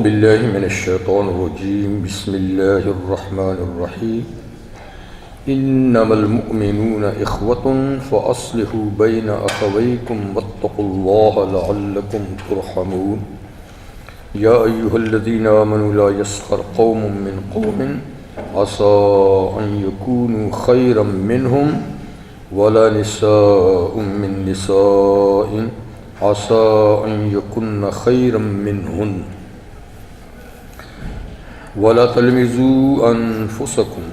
باللہ من الشیطان الرجیم بسم اللہ الرحمن الرحیم انما المؤمنون اخوة فاصلحوا بین اخویکم واتقوا اللہ لعلکم ترحمون یا ایہا الذین آمنوا لا یسخر قوم من قوم عسى ان یکونوا خیرا منہم ولا نساء من نساء عسى ان یکن خیرا منہن ولا تلمزوا انفسکم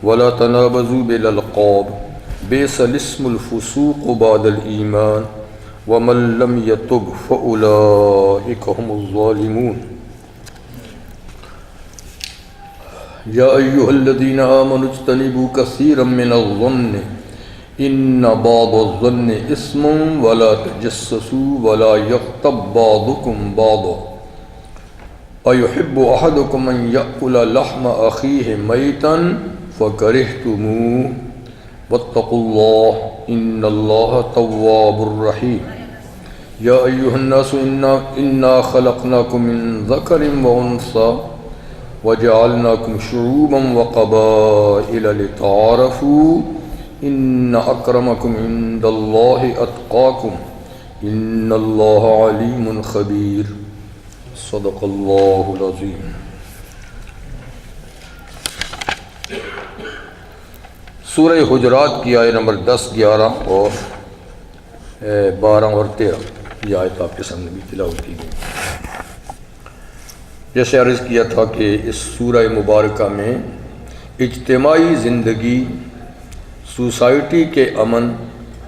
ولا تنابزوا بالالقاب بئس الاسم الفسوق بعد الایمان ومن لم يتب فاولئک هم الظالمون یا ایہا الذین آمنوا اجتنبوا کثیرا من الظن ان بعض الظن اسم ولا تجسسوا ولا یغتب بعضکم بعضا أَيُحِبُّ أَحَدُكُمْ أَنْ يَأْكُلَ لَحْمَ أَخِيهِ مَيْتًا فَكَرِهْتُمُوهُ وَاتَّقُوا اللَّهَ إِنَّ اللَّهَ تَوَّابٌ رَحِيمٌ يَا أَيُّهَا النَّاسُ إِنَّا خَلَقْنَاكُم مِّن ذَكَرٍ وَأُنثَىٰ وَجَعَلْنَاكُمْ شُعُوبًا وَقَبَائِلَ لِتَعَارَفُوا إِنَّ أَكْرَمَكُمْ عِندَ اللَّهِ أَتْقَاكُمْ إِنَّ اللَّهَ عَلِيمٌ خَبِيرٌ صدق اللہ العظیم۔ سورہ حجرات کی آیت نمبر 10، 11 اور 12 اور 13 یہ آیت آپ کے سامنے بھی تلاوت کی گئی۔ جیسے عرض کیا تھا کہ اس سورہ مبارکہ میں اجتماعی زندگی، سوسائٹی کے امن،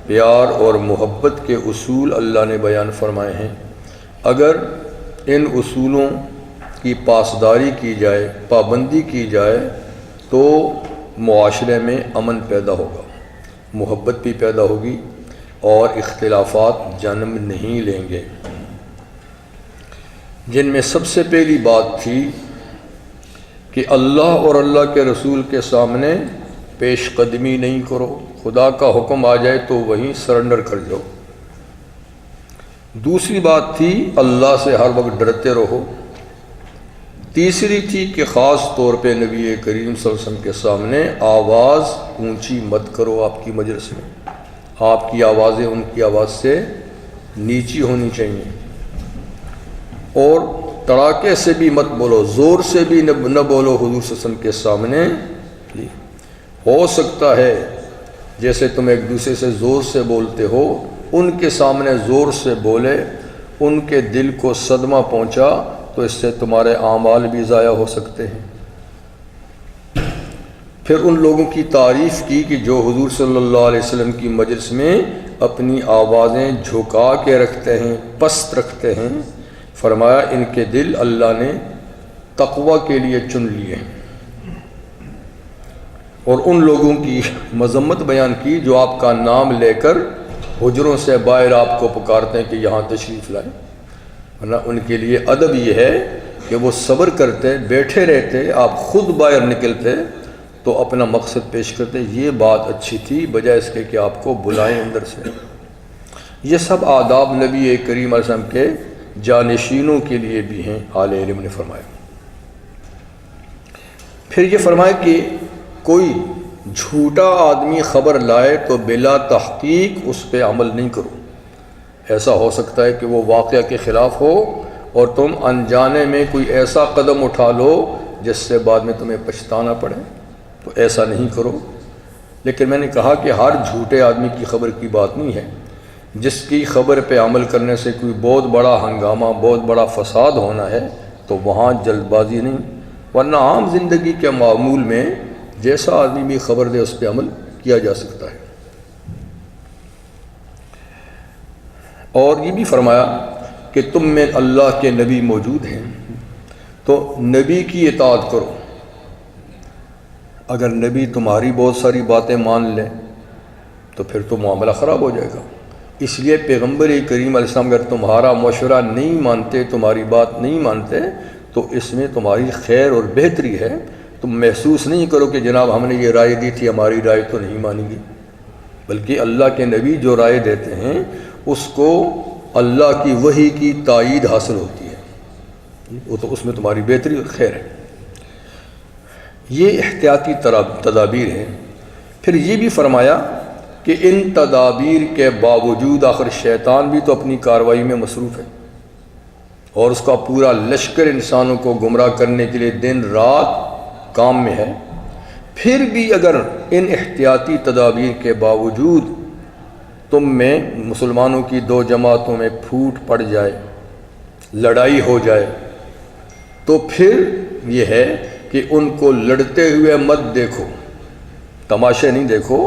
پیار اور محبت کے اصول اللہ نے بیان فرمائے ہیں۔ اگر ان اصولوں کی پاسداری کی جائے، پابندی کی جائے تو معاشرے میں امن پیدا ہوگا، محبت بھی پیدا ہوگی اور اختلافات جنم نہیں لیں گے، جن میں سب سے پہلی بات تھی کہ اللہ اور اللہ کے رسول کے سامنے پیش قدمی نہیں کرو، خدا کا حکم آ جائے تو وہیں سرنڈر کر جاؤ۔ دوسری بات تھی اللہ سے ہر وقت ڈرتے رہو۔ تیسری تھی کہ خاص طور پہ نبی کریم صلی اللہ علیہ وسلم کے سامنے آواز اونچی مت کرو، آپ کی مجلس میں آپ کی آوازیں ان کی آواز سے نیچی ہونی چاہیے، اور تڑاکے سے بھی مت بولو، زور سے بھی نہ بولو حضور صلی اللہ علیہ وسلم کے سامنے۔ ہو سکتا ہے جیسے تم ایک دوسرے سے زور سے بولتے ہو، ان کے سامنے زور سے بولے، ان کے دل کو صدمہ پہنچا تو اس سے تمہارے اعمال بھی ضائع ہو سکتے ہیں۔ پھر ان لوگوں کی تعریف کی کہ جو حضور صلی اللہ علیہ وسلم کی مجلس میں اپنی آوازیں جھکا کے رکھتے ہیں، پست رکھتے ہیں، فرمایا ان کے دل اللہ نے تقوی کے لیے چن لیے ہیں۔ اور ان لوگوں کی مذمت بیان کی جو آپ کا نام لے کر حجروں سے باہر آپ کو پکارتے ہیں کہ یہاں تشریف لائیں، ورنہ ان کے لیے ادب یہ ہے کہ وہ صبر کرتے، بیٹھے رہتے، آپ خود باہر نکلتے تو اپنا مقصد پیش کرتے، یہ بات اچھی تھی بجائے اس کے کہ آپ کو بلائیں اندر سے۔ یہ سب آداب نبی کریم علیہ السلام کے جانشینوں کے لیے بھی ہیں، اہل علم نے فرمایا۔ پھر یہ فرمایا کہ کوئی جھوٹا آدمی خبر لائے تو بلا تحقیق اس پہ عمل نہیں کرو۔ ایسا ہو سکتا ہے کہ وہ واقعہ کے خلاف ہو اور تم انجانے میں کوئی ایسا قدم اٹھا لو جس سے بعد میں تمہیں پچھتانا پڑے، تو ایسا نہیں کرو۔ لیکن میں نے کہا کہ ہر جھوٹے آدمی کی خبر کی بات نہیں ہے، جس کی خبر پہ عمل کرنے سے کوئی بہت بڑا ہنگامہ، بہت بڑا فساد ہونا ہے تو وہاں جلد بازی نہیں، ورنہ عام زندگی کے معمول میں جیسا آدمی بھی خبر دے اس پہ عمل کیا جا سکتا ہے۔ اور یہ بھی فرمایا کہ تم میں اللہ کے نبی موجود ہیں تو نبی کی اطاعت کرو۔ اگر نبی تمہاری بہت ساری باتیں مان لیں تو پھر تو معاملہ خراب ہو جائے گا۔ اس لیے پیغمبر کریم علیہ السلام اگر تمہارا مشورہ نہیں مانتے، تمہاری بات نہیں مانتے تو اس میں تمہاری خیر اور بہتری ہے۔ تم محسوس نہیں کرو کہ جناب ہم نے یہ رائے دی تھی، ہماری رائے تو نہیں مانی گی، بلکہ اللہ کے نبی جو رائے دیتے ہیں اس کو اللہ کی وحی کی تائید حاصل ہوتی ہے۔ وہ تو اس میں تمہاری بہتری اور خیر ہے۔ یہ احتیاطی تدابیر ہیں۔ پھر یہ بھی فرمایا کہ ان تدابیر کے باوجود آخر شیطان بھی تو اپنی کارروائی میں مصروف ہے، اور اس کا پورا لشکر انسانوں کو گمراہ کرنے کے لیے دن رات کام میں ہے۔ پھر بھی اگر ان احتیاطی تدابیر کے باوجود تم میں مسلمانوں کی دو جماعتوں میں پھوٹ پڑ جائے، لڑائی ہو جائے، تو پھر یہ ہے کہ ان کو لڑتے ہوئے مت دیکھو، تماشے نہیں دیکھو۔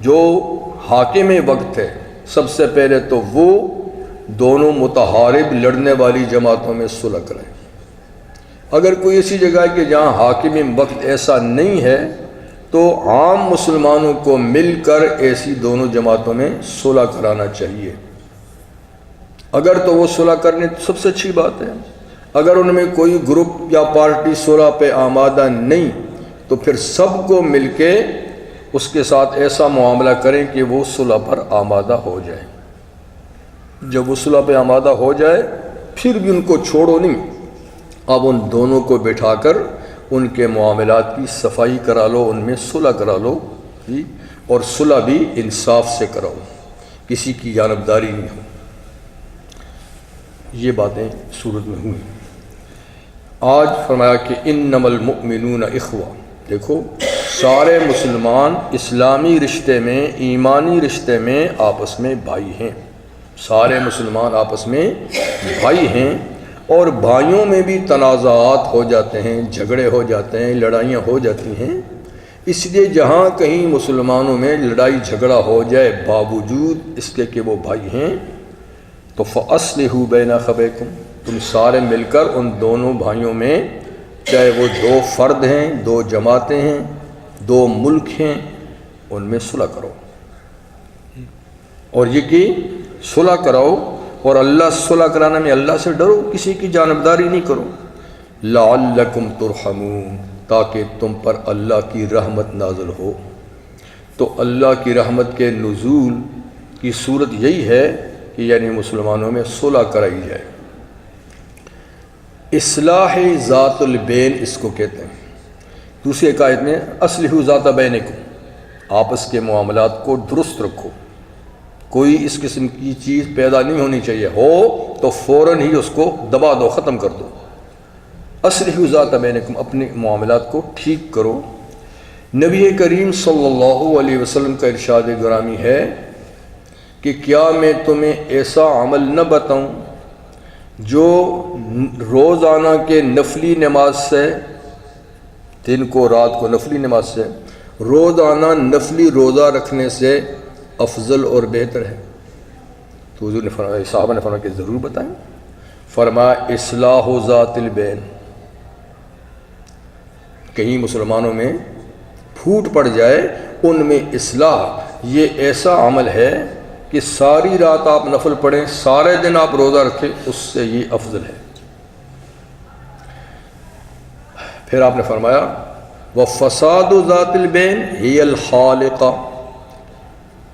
جو حاکم وقت ہے سب سے پہلے تو وہ دونوں متحارب لڑنے والی جماعتوں میں صلح کرائے۔ اگر کوئی ایسی جگہ ہے کہ جہاں حاکم وقت ایسا نہیں ہے تو عام مسلمانوں کو مل کر ایسی دونوں جماعتوں میں صلح کرانا چاہیے۔ اگر تو وہ صلح کرنے تو سب سے اچھی بات ہے، اگر ان میں کوئی گروپ یا پارٹی صلح پہ آمادہ نہیں تو پھر سب کو مل کے اس کے ساتھ ایسا معاملہ کریں کہ وہ صلح پر آمادہ ہو جائے۔ جب وہ صلح پہ آمادہ ہو جائے پھر بھی ان کو چھوڑو نہیں، اب ان دونوں کو بٹھا کر ان کے معاملات کی صفائی کرا لو، ان میں صلح کرا لو، اور صلح بھی انصاف سے کراؤ، کسی کی جانبداری نہیں ہو۔ یہ باتیں صورت میں ہوئیں۔ آج فرمایا کہ انما المؤمنون اخوہ، دیکھو سارے مسلمان اسلامی رشتے میں، ایمانی رشتے میں آپس میں بھائی ہیں، سارے مسلمان آپس میں بھائی ہیں، اور بھائیوں میں بھی تنازعات ہو جاتے ہیں، جھگڑے ہو جاتے ہیں، لڑائیاں ہو جاتی ہیں۔ اس لیے جہاں کہیں مسلمانوں میں لڑائی جھگڑا ہو جائے باوجود اس کے کہ وہ بھائی ہیں تو فَأَصْلِحُوا بَيْنَ أَخَوَيْكُمْ، تم سارے مل کر ان دونوں بھائیوں میں، چاہے وہ دو فرد ہیں، دو جماعتیں ہیں، دو ملک ہیں، ان میں صلح کرو، اور یہ کہ صلح کراؤ، اور اللہ صلح کرانے میں اللہ سے ڈرو، کسی کی جانبداری نہیں کرو۔ لَعَلَّكُمْ تُرْحَمُونَ، تاکہ تم پر اللہ کی رحمت نازل ہو۔ تو اللہ کی رحمت کے نزول کی صورت یہی ہے کہ یعنی مسلمانوں میں صلح کرائی جائے۔ اصلاح ذات البین اس کو کہتے ہیں۔ دوسری ایک آیت میں اصلحوا ذات بینکم، آپس کے معاملات کو درست رکھو، کوئی اس قسم کی چیز پیدا نہیں ہونی چاہیے، ہو تو فوراً ہی اس کو دبا دو، ختم کر دو۔ اصلحوا ذات بینکم، اپنے معاملات کو ٹھیک کرو۔ نبی کریم صلی اللہ علیہ وسلم کا ارشاد گرامی ہے کہ کیا میں تمہیں ایسا عمل نہ بتاؤں جو روزانہ کے نفلی نماز سے، دن کو رات کو نفلی نماز سے، روزانہ نفلی روزہ رکھنے سے افضل اور بہتر ہے؟ تو حضور نے فرمایا، صحابہ نے فرمایا کہ ضرور بتائیں۔ فرمایا اصلاح ذات البین، کہیں مسلمانوں میں پھوٹ پڑ جائے ان میں اصلاح، یہ ایسا عمل ہے کہ ساری رات آپ نفل پڑھیں، سارے دن آپ روزہ رکھیں، اس سے یہ افضل ہے۔ پھر آپ نے فرمایا وَفَسَادُ ذَاتِ الْبَيْنِ هِيَ الْخَالِقَةُ،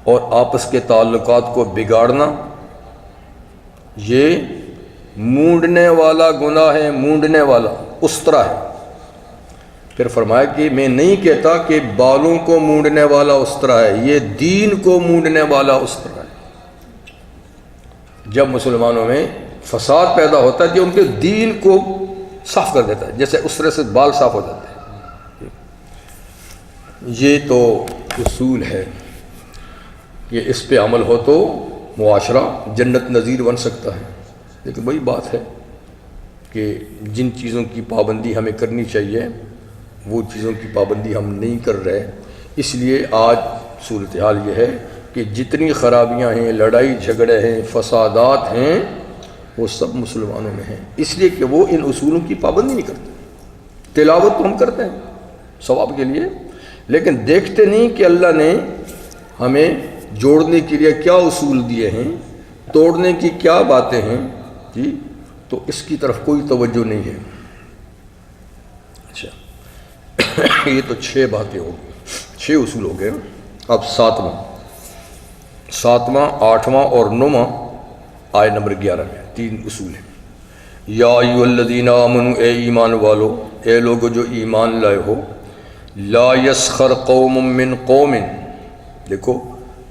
اور آپس کے تعلقات کو بگاڑنا یہ مونڈنے والا گناہ ہے، مونڈنے والا استرا ہے۔ پھر فرمایا کہ میں نہیں کہتا کہ بالوں کو مونڈنے والا استرا ہے، یہ دین کو مونڈنے والا استرا ہے۔ جب مسلمانوں میں فساد پیدا ہوتا ہے کہ ان کے دین کو صاف کر دیتا ہے، جیسے استرے سے بال صاف ہو جاتے ہیں۔ یہ تو اصول ہے، یہ اس پہ عمل ہو تو معاشرہ جنت نظیر بن سکتا ہے۔ لیکن وہی بات ہے کہ جن چیزوں کی پابندی ہمیں کرنی چاہیے وہ چیزوں کی پابندی ہم نہیں کر رہے، اس لیے آج صورتحال یہ ہے کہ جتنی خرابیاں ہیں، لڑائی جھگڑے ہیں، فسادات ہیں، وہ سب مسلمانوں میں ہیں، اس لیے کہ وہ ان اصولوں کی پابندی نہیں کرتے۔ تلاوت تو ہم کرتے ہیں ثواب کے لیے، لیکن دیکھتے نہیں کہ اللہ نے ہمیں جوڑنے کے لیے کیا اصول دیے ہیں، توڑنے کی کیا باتیں ہیں، جی تو اس کی طرف کوئی توجہ نہیں ہے۔ اچھا یہ تو 6 باتیں ہو گئی، 6 اصول ہو گئے۔ اب 7واں، 8واں اور 9واں آیت نمبر 11 میں 3 اصول ہیں۔ یا ایھا الذین آمنوا، اے ایمان والو، اے لوگ جو ایمان لائے ہو، لا یسخر قوم من قوم، دیکھو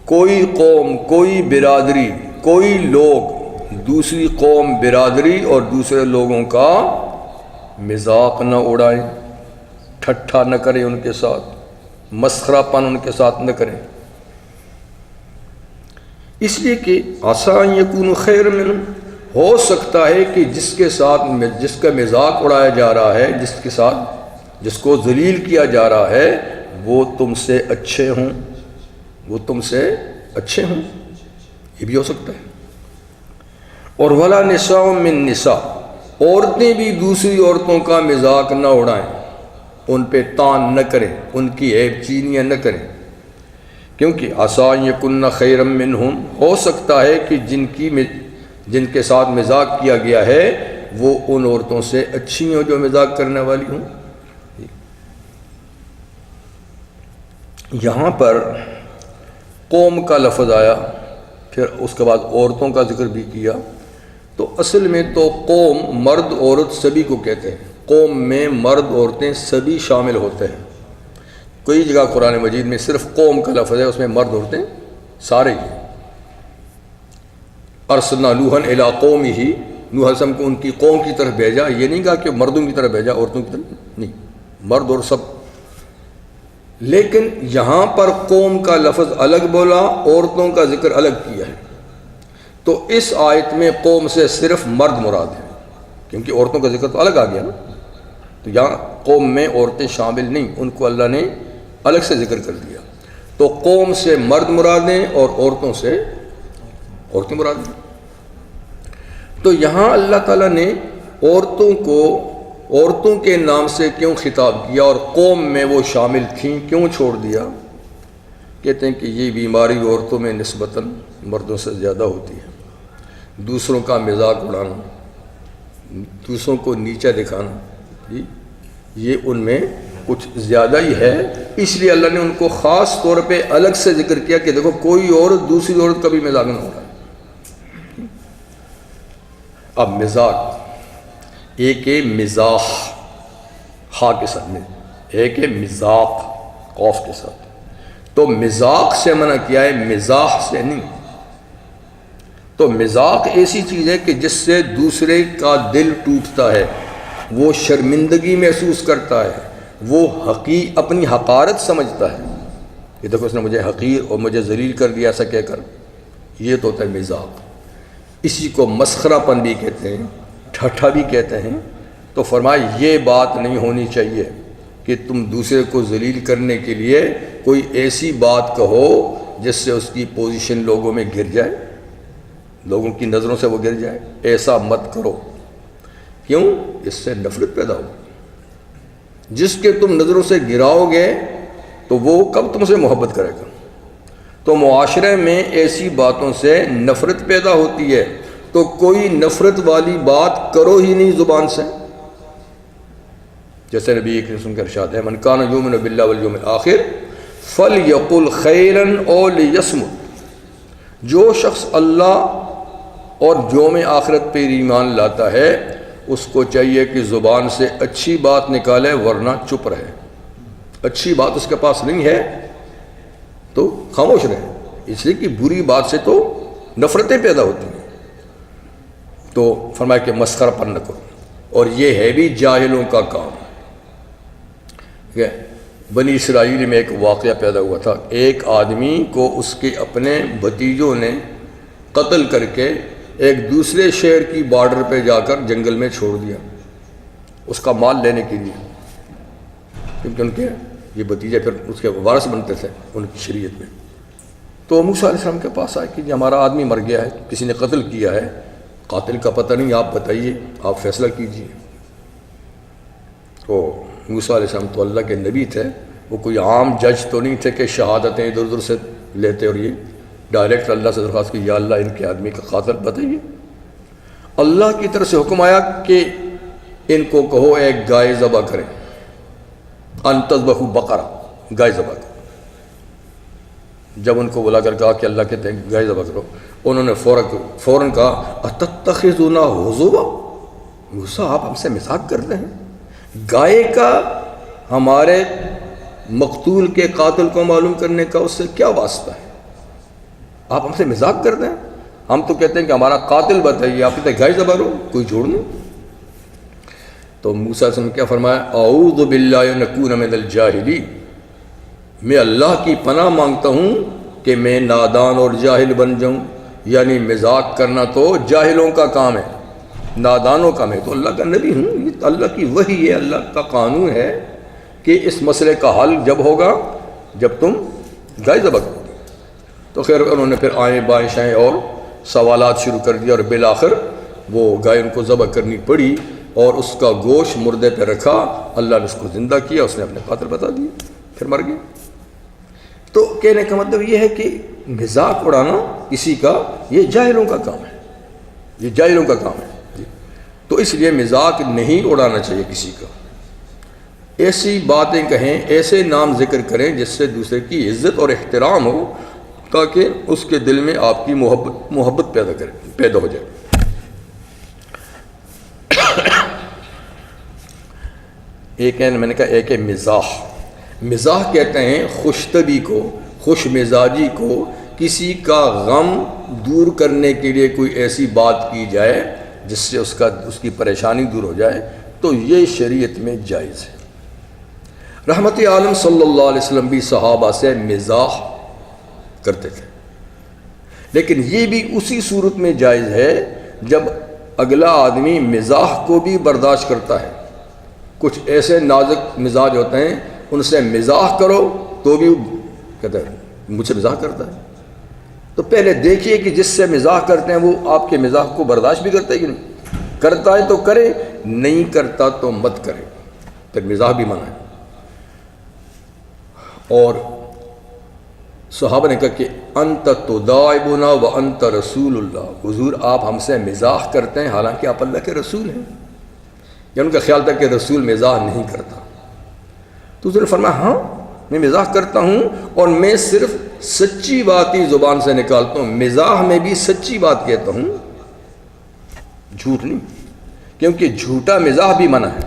کوئی قوم، کوئی برادری، کوئی لوگ دوسری قوم، برادری اور دوسرے لوگوں کا مذاق نہ اڑائیں، ٹھٹھا نہ کریں ان کے ساتھ، مسخرہ پن ان کے ساتھ نہ کریں، اس لیے کہ عسیٰ ان یکونوا خیرا منہم، ہو سکتا ہے کہ جس کے ساتھ، جس کا مذاق اڑایا جا رہا ہے، جس کو ذلیل کیا جا رہا ہے، وہ تم سے اچھے ہوں، وہ تم سے اچھے ہوں، یہ بھی ہو سکتا ہے۔ اور ولا نساء من نساء، عورتیں بھی دوسری عورتوں کا مذاق نہ اڑائیں، ان پہ طعن نہ کریں، ان کی عیب چینیاں نہ کریں، کیونکہ عسیٰ ان یکن خیرا منہم، ہو سکتا ہے کہ جن کے ساتھ مذاق کیا گیا ہے وہ ان عورتوں سے اچھی ہوں جو مذاق کرنے والی ہوں۔ یہاں پر قوم کا لفظ آیا، پھر اس کے بعد عورتوں کا ذکر بھی کیا، تو اصل میں تو قوم مرد عورت سبھی کو کہتے ہیں، قوم میں مرد عورتیں سبھی شامل ہوتے ہیں۔ کوئی جگہ قرآن مجید میں صرف قوم کا لفظ ہے، اس میں مرد عورتیں سارے ہی ہیں۔ ارسلنا نوحا الی قومہ، نوح علیہ السلام کو ان کی قوم کی طرف بھیجا، یہ نہیں کہا کہ مردوں کی طرف بھیجا، عورتوں کی طرف نہیں، مرد اور سب۔ لیکن یہاں پر قوم کا لفظ الگ بولا، عورتوں کا ذکر الگ کیا ہے، تو اس آیت میں قوم سے صرف مرد مراد ہے، کیونکہ عورتوں کا ذکر تو الگ آ گیا نا، تو یہاں قوم میں عورتیں شامل نہیں، ان کو اللہ نے الگ سے ذکر کر دیا، تو قوم سے مرد مراد ہیں اور عورتوں سے عورتیں مراد ہیں۔ تو یہاں اللہ تعالیٰ نے عورتوں کے نام سے کیوں خطاب کیا اور قوم میں وہ شامل تھیں کیوں چھوڑ دیا؟ کہتے ہیں کہ یہ بیماری عورتوں میں نسبتاً مردوں سے زیادہ ہوتی ہے، دوسروں کا مذاق اڑانا، دوسروں کو نیچا دکھانا، یہ ان میں کچھ زیادہ ہی ہے، اس لیے اللہ نے ان کو خاص طور پہ الگ سے ذکر کیا کہ دیکھو کوئی عورت دوسری عورت کا بھی مذاق نہ ہو رہا ہے۔ اب مذاق، ایک ہے مزاح ہا کے ساتھ میں، ایک ہے مذاق قوف کے ساتھ، تو مذاق سے منع کیا ہے، مزاح سے نہیں۔ تو مذاق ایسی چیز ہے کہ جس سے دوسرے کا دل ٹوٹتا ہے، وہ شرمندگی محسوس کرتا ہے، وہ اپنی حقارت سمجھتا ہے کہ دیکھو اس نے مجھے حقیر اور مجھے ذلیل کر دیا ایسا کہہ کر، یہ تو ہوتا ہے مذاق۔ اسی کو مسخرہ پن بھی کہتے ہیں، ٹھٹھا بھی کہتے ہیں۔ تو فرمایا یہ بات نہیں ہونی چاہیے کہ تم دوسرے کو ذلیل کرنے کے لیے کوئی ایسی بات کہو جس سے اس کی پوزیشن لوگوں میں گر جائے، لوگوں کی نظروں سے وہ گر جائے، ایسا مت کرو۔ کیوں؟ اس سے نفرت پیدا ہو، جس کے تم نظروں سے گراؤ گے تو وہ کب تم سے محبت کرے گا؟ تو معاشرے میں ایسی باتوں سے نفرت پیدا ہوتی ہے، تو کوئی نفرت والی بات کرو ہی نہیں زبان سے۔ جیسے نبی کریم صلی اللہ علیہ وسلم کا ارشاد ہے، من کان یؤمن باللہ والیوم الآخر فلیقل خیرا او لیصمت، جو شخص اللہ اور یوم آخرت پہ ایمان لاتا ہے اس کو چاہیے کہ زبان سے اچھی بات نکالے ورنہ چپ رہے۔ اچھی بات اس کے پاس نہیں ہے تو خاموش رہے، اس لیے کہ بری بات سے تو نفرتیں پیدا ہوتی ہیں۔ تو فرمایا کہ مسخرہ پن نہ کرو، اور یہ ہے بھی جاہلوں کا کام۔ بنی اسرائیل میں ایک واقعہ پیدا ہوا تھا، ایک آدمی کو اس کے اپنے بھتیجوں نے قتل کر کے ایک دوسرے شہر کی بارڈر پہ جا کر جنگل میں چھوڑ دیا اس کا مال لینے کے لیے، کیونکہ ان کے یہ بھتیجے پھر اس کے وارث بنتے تھے ان کی شریعت میں۔ تو موسیٰ علیہ السلام کے پاس آئے کہ ہمارا آدمی مر گیا ہے، کسی نے قتل کیا ہے، قاتل کا پتہ نہیں، آپ بتائیے، آپ فیصلہ کیجیے۔ تو موسیٰ علیہ السلام تو اللہ کے نبی تھے، وہ کوئی عام جج تو نہیں تھے کہ شہادتیں ادھر ادھر سے لیتے، اور یہ ڈائریکٹ اللہ سے درخواست کی، یا اللہ ان کے آدمی کا قاتل بتائیے۔ اللہ کی طرف سے حکم آیا کہ ان کو کہو ایک گائے ذبح کریں، ان تذبحوا بقرہ، گائے ذبح کرو۔ جب ان کو بلا کر کہا کہ اللہ کہتے ہیں گائے ذبح کرو، انہوں نے فوراً کہا اتتخذونا ہزوا، موسیٰ آپ ہم سے مذاق کر رہے ہیں؟ گائے کا ہمارے مقتول کے قاتل کو معلوم کرنے کا اس سے کیا واسطہ ہے؟ آپ ہم سے مذاق کر رہے ہیں؟ ہم تو کہتے ہیں کہ ہمارا قاتل بتائیے، آپ کہتے ہیں گائے ذبح کرو، کوئی جھوڑ نہیں۔ تو موسیٰ علیہ السلام نے کیا فرمایا؟ اعوذ باللہ ان اکون من الجاہلین، میں اللہ کی پناہ مانگتا ہوں کہ میں نادان اور جاہل بن جاؤں۔ یعنی مذاق کرنا تو جاہلوں کا کام ہے، نادانوں کا، میں تو اللہ کا نبی ہوں، یہ اللہ کی وحی ہے، اللہ کا قانون ہے کہ اس مسئلے کا حل جب ہوگا جب تم گائے ذبح کرو۔ تو خیر انہوں نے پھر آئیں بائیں شائیں اور سوالات شروع کر دیا، اور بالآخر وہ گائے ان کو ذبح کرنی پڑی، اور اس کا گوشت مردے پہ رکھا، اللہ نے اس کو زندہ کیا، اس نے اپنے قاتل بتا دیے، پھر مر گئے۔ تو کہنے کا مطلب یہ ہے کہ مذاق اڑانا کسی کا یہ جاہلوں کا کام ہے، یہ جاہلوں کا کام ہے۔ تو اس لیے مذاق نہیں اڑانا چاہیے کسی کا، ایسی باتیں کہیں، ایسے نام ذکر کریں جس سے دوسرے کی عزت اور احترام ہو، تاکہ اس کے دل میں آپ کی محبت پیدا ہو جائے۔ ایک ہے، میں نے کہا ایک ہے مزاح۔ مزاح کہتے ہیں خوش طبعی کو، خوش مزاجی کو، کسی کا غم دور کرنے کے لیے کوئی ایسی بات کی جائے جس سے اس کی پریشانی دور ہو جائے، تو یہ شریعت میں جائز ہے۔ رحمت عالم صلی اللہ علیہ وسلم بھی صحابہ سے مزاح کرتے تھے، لیکن یہ بھی اسی صورت میں جائز ہے جب اگلا آدمی مزاح کو بھی برداشت کرتا ہے۔ کچھ ایسے نازک مزاج ہوتے ہیں، ان سے مزاح کرو تو بھی کہتا ہے مجھ سے مزاح کرتا ہے۔ تو پہلے دیکھیے کہ جس سے مزاح کرتے ہیں وہ آپ کے مزاح کو برداشت بھی کرتا ہے کہ نہیں، کرتا ہے تو کرے، نہیں کرتا تو مت کرے، پھر مزاح بھی منع ہے۔ اور صحابہ نے کہا کہ انت تداعبنا وانت رسول اللہ، حضور آپ ہم سے مزاح کرتے ہیں حالانکہ آپ اللہ کے رسول ہیں۔ یا ان کا خیال تھا کہ رسول مزاح نہیں کرتا، تو حضور نے فرمایا ہاں میں مزاح کرتا ہوں، اور میں صرف سچی بات ہی زبان سے نکالتا ہوں، مزاح میں بھی سچی بات کہتا ہوں، جھوٹ نہیں، کیونکہ جھوٹا مزاح بھی منع ہے،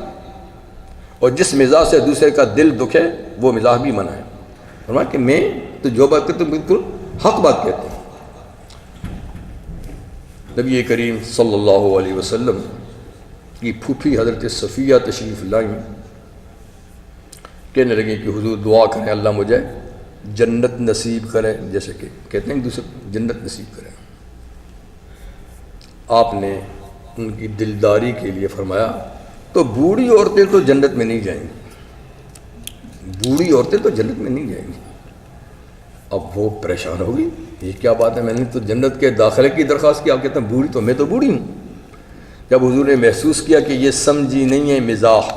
اور جس مزاح سے دوسرے کا دل دکھے وہ مزاح بھی منع ہے۔ فرمایا کہ میں تو جو بات کہتا ہوں بالکل حق بات کہتا ہوں۔ نبی کریم صلی اللہ علیہ وسلم کی پھوپھی حضرت صفیہ تشریف لائیں، کہنے لگیں کہ حضور دعا کریں اللہ مجھے جنت نصیب کرے، جیسے کہ کہتے ہیں دوسرے جنت نصیب کرے۔ آپ نے ان کی دلداری کے لیے فرمایا تو بوڑھی عورتیں تو جنت میں نہیں جائیں گی، بوڑھی عورتیں تو جنت میں نہیں جائیں گی۔ اب وہ پریشان ہوگی، یہ کیا بات ہے، میں نے تو جنت کے داخلے کی درخواست کی، آپ کہتے ہیں بوڑھی، تو میں تو بوڑھی ہوں۔ جب حضور نے محسوس کیا کہ یہ سمجھی نہیں ہے مزاح،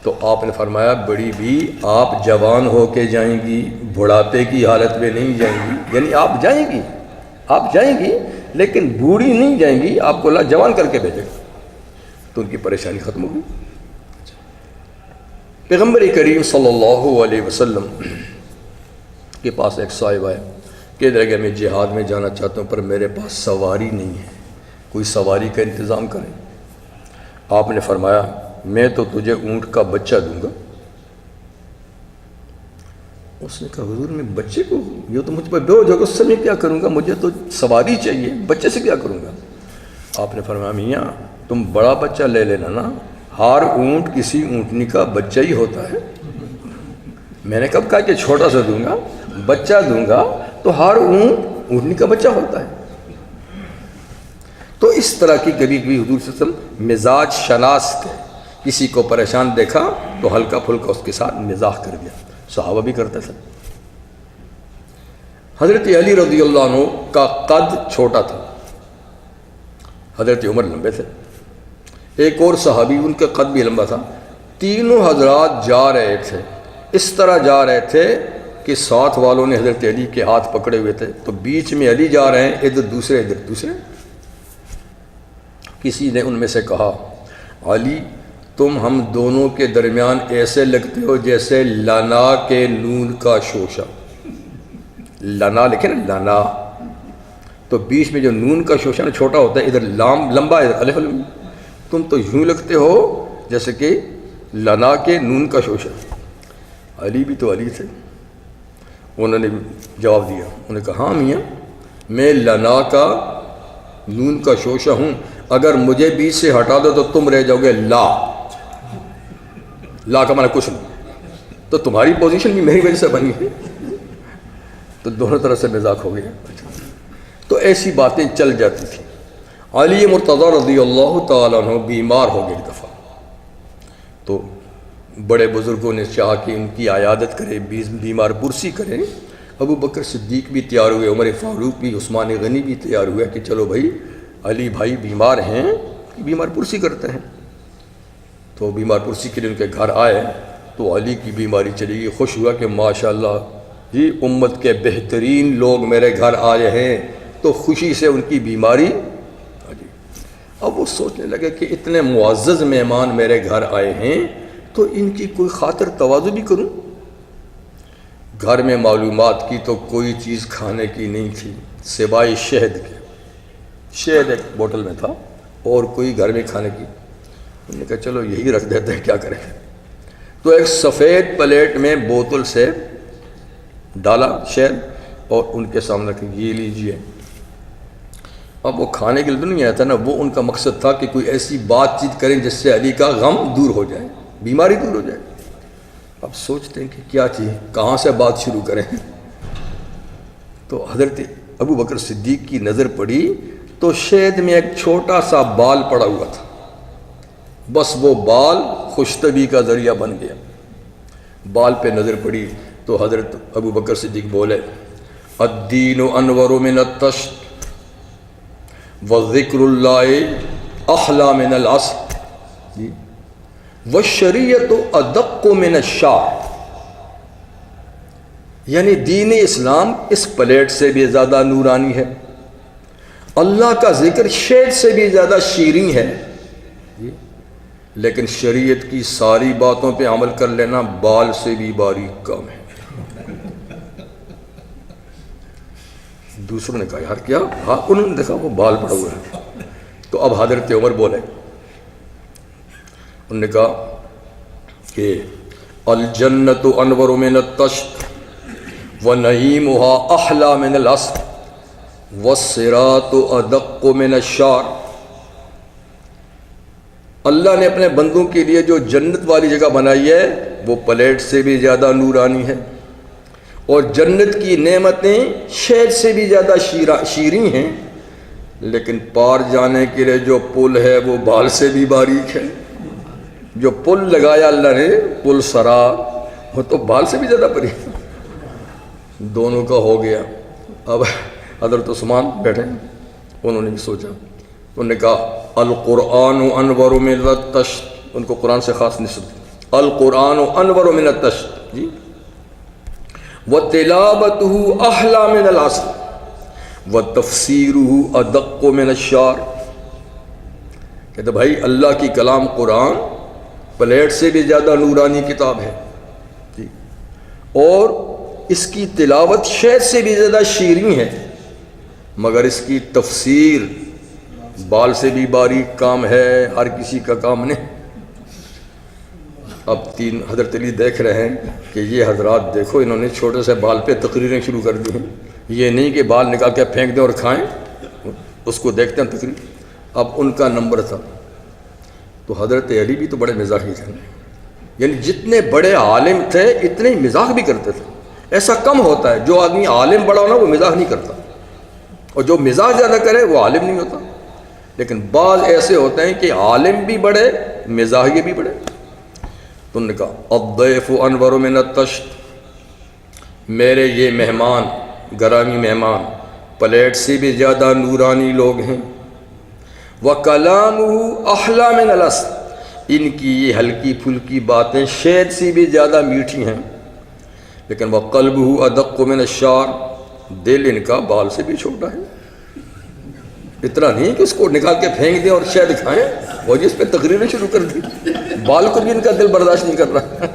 تو آپ نے فرمایا بڑی بھی آپ جوان ہو کے جائیں گی، بڑھاپے کی حالت میں نہیں جائیں گی، یعنی آپ جائیں گی لیکن بوڑھی نہیں جائیں گی، آپ کو اللہ جوان کر کے بھیجے گا۔ تو ان کی پریشانی ختم ہو گئی۔ پیغمبر کریم صلی اللہ علیہ وسلم کے پاس ایک صاحب آئے، کہنے لگے میں جہاد میں جانا چاہتا ہوں پر میرے پاس سواری نہیں ہے، کوئی سواری کا انتظام کریں۔ آپ نے فرمایا میں تو تجھے اونٹ کا بچہ دوں گا۔ اس نے کہا حضور میں بچے کو، یہ تو مجھ پر بوجھ ہوگا، اس سے میں کیا کروں گا، مجھے تو سواری چاہیے، بچے سے کیا کروں گا۔ آپ نے فرمایا میاں تم بڑا بچہ لے لینا نا، ہر اونٹ کسی اونٹنی کا بچہ ہی ہوتا ہے۔ میں نے کب کہا کہ چھوٹا سا دوں گا، بچہ دوں گا، تو ہر اونٹ اونٹنی کا بچہ ہوتا ہے۔ تو اس طرح کی کبھی کبھی حضور صلی اللہ علیہ وسلم مزاج شناس تھے، کسی کو پریشان دیکھا تو ہلکا پھلکا اس کے ساتھ مزاح کر دیا، صحابہ بھی کرتے تھے۔ حضرت علی رضی اللہ عنہ کا قد چھوٹا تھا، حضرت عمر لمبے تھے، ایک اور صحابی ان کا قد بھی لمبا تھا۔ تینوں حضرات جا رہے تھے، اس طرح جا رہے تھے کہ ساتھ والوں نے حضرت علی کے ہاتھ پکڑے ہوئے تھے، تو بیچ میں علی جا رہے ہیں، ادھر دوسرے۔ کسی نے ان میں سے کہا علی تم ہم دونوں کے درمیان ایسے لگتے ہو جیسے لنا کے نون کا شوشہ، لنا لکھے نا، لنا تو بیچ میں جو نون کا شوشہ چھوٹا ہوتا ہے، ادھر لام لمبا، ادھر الف، تم تو یوں لگتے ہو جیسے کہ لنا کے نون کا شوشہ. علی بھی تو علی تھے. انہوں نے جواب دیا, انہوں نے کہا ہاں میاں میں لنا کا نون کا شوشہ ہوں, اگر مجھے بیچ سے ہٹا دو تو تم رہ جاؤ گے لا. لا کا معنی کچھ نہیں, تو تمہاری پوزیشن بھی میری وجہ سے بنی ہے. تو دونوں طرف سے مذاق ہو گیا. تو ایسی باتیں چل جاتی تھیں. علی مرتضیٰ رضی اللہ تعالیٰ عنہ بیمار ہو گئے ایک دفعہ, تو بڑے بزرگوں نے چاہا کہ ان کی عیادت کرے, بیمار پرسی کریں. ابو بکر صدیق بھی تیار ہوئے, عمر فاروق بھی, عثمان غنی بھی تیار ہوئے کہ چلو بھائی علی بھائی بیمار ہیں, بیمار پرسی کرتے ہیں. تو بیمار پرسی کے لیے ان کے گھر آئے تو علی کی بیماری چلی گئی. خوش ہوا کہ ماشاءاللہ جی امت کے بہترین لوگ میرے گھر آئے ہیں, تو خوشی سے ان کی بیماری. اب وہ سوچنے لگے کہ اتنے معزز مہمان میرے گھر آئے ہیں تو ان کی کوئی خاطر تواضع بھی کروں. گھر میں معلومات کی تو کوئی چیز کھانے کی نہیں تھی سوائے شہد کے. شہد ایک بوتل میں تھا اور کوئی گھر میں کھانے کی. انہوں نے کہا چلو یہی رکھ دیتے ہیں, کیا کریں. تو ایک سفید پلیٹ میں بوتل سے ڈالا شہد اور ان کے سامنے کہ یہ لیجئے. اب وہ کھانے کے لیے تو نہیں آیا تھا نا, وہ ان کا مقصد تھا کہ کوئی ایسی بات چیت کریں جس سے علی کا غم دور ہو جائے, بیماری دور ہو جائے. اب سوچتے ہیں کہ کیا چیز, کہاں سے بات شروع کریں. تو حضرت ابو بکر صدیق کی نظر پڑی تو شہد میں ایک چھوٹا سا بال پڑا ہوا تھا, بس وہ بال خوشطبی کا ذریعہ بن گیا. بال پہ نظر پڑی تو حضرت ابو بکر صدیق بولے الدین انور من الطشت وذکر اللہ احلی من العسل والشریعت ادق من الشعر. یعنی دین اسلام اس پلیٹ سے بھی زیادہ نورانی ہے, اللہ کا ذکر شہد سے بھی زیادہ شیریں ہے, لیکن شریعت کی ساری باتوں پہ عمل کر لینا بال سے بھی باریک کام ہے. دوسروں نے کہا یار کیا, ہاں انہوں نے دیکھا وہ بال پڑا ہوا ہے. تو اب حضرت عمر بولے, انہوں نے کہا کہ الجنت انور من الطشت ونعیمها احلی من العسل والصراط ادق من الشعر. اللہ نے اپنے بندوں کے لیے جو جنت والی جگہ بنائی ہے وہ پلیٹ سے بھی زیادہ نورانی ہے, اور جنت کی نعمتیں شہد سے بھی زیادہ شیریں ہیں, لیکن پار جانے کے لیے جو پل ہے وہ بال سے بھی باریک ہے. جو پل لگایا اللہ نے, پل سرا, وہ تو بال سے بھی زیادہ باریک. دونوں کا ہو گیا. اب حضرت عثمان بیٹھے, انہوں نے بھی سوچا, انہوں نے کہا القرآن انور من الطشت. ان کو قرآن سے خاص نسبت, القرآن انور من الطشت جی, وتلاوته احلی من العسل وتفسیره ادق من الشعر. کہتے بھائی اللہ کی کلام قرآن پلیٹ سے بھی زیادہ نورانی کتاب ہے جی, اور اس کی تلاوت شہد سے بھی زیادہ شیریں ہے, مگر اس کی تفسیر بال سے بھی باریک کام ہے, ہر کسی کا کام نہیں. اب حضرت علی دیکھ رہے ہیں کہ یہ حضرات دیکھو انہوں نے چھوٹے سے بال پہ تقریریں شروع کر دی ہیں. یہ نہیں کہ بال نکال کے پھینک دیں اور کھائیں, اس کو دیکھتے ہیں تقریر. اب ان کا نمبر تھا. تو حضرت علی بھی تو بڑے مزاحی تھے, یعنی جتنے بڑے عالم تھے اتنے ہی مزاح بھی کرتے تھے. ایسا کم ہوتا ہے جو آدمی عالم بڑا ہونا وہ مزاح نہیں کرتا, اور جو مزاح زیادہ کرے وہ عالم نہیں ہوتا. لیکن بعض ایسے ہوتے ہیں کہ عالم بھی بڑے, مزاحیے بھی بڑے. تو انہوں نے کہا الضیف انور من الطشت, میرے یہ مہمان گرامی مہمان پلیٹ سے بھی زیادہ نورانی لوگ ہیں. وَكَلَامُهُ أَحْلَى مِنَ الْعَسْلِ, ان کی یہ ہلکی پھلکی باتیں شہد سے بھی زیادہ میٹھی ہیں. لیکن وَقَلْبُهُ أَدَقُّ مِنَ الشَّعْرِ, دل ان کا بال سے بھی چھوٹا ہے. اتنا نہیں کہ اس کو نکال کے پھینک دیں اور شہد کھائیں, وہ جس پہ تقریریں شروع کر دی, بال کو بھی ان کا دل برداشت نہیں کر رہا.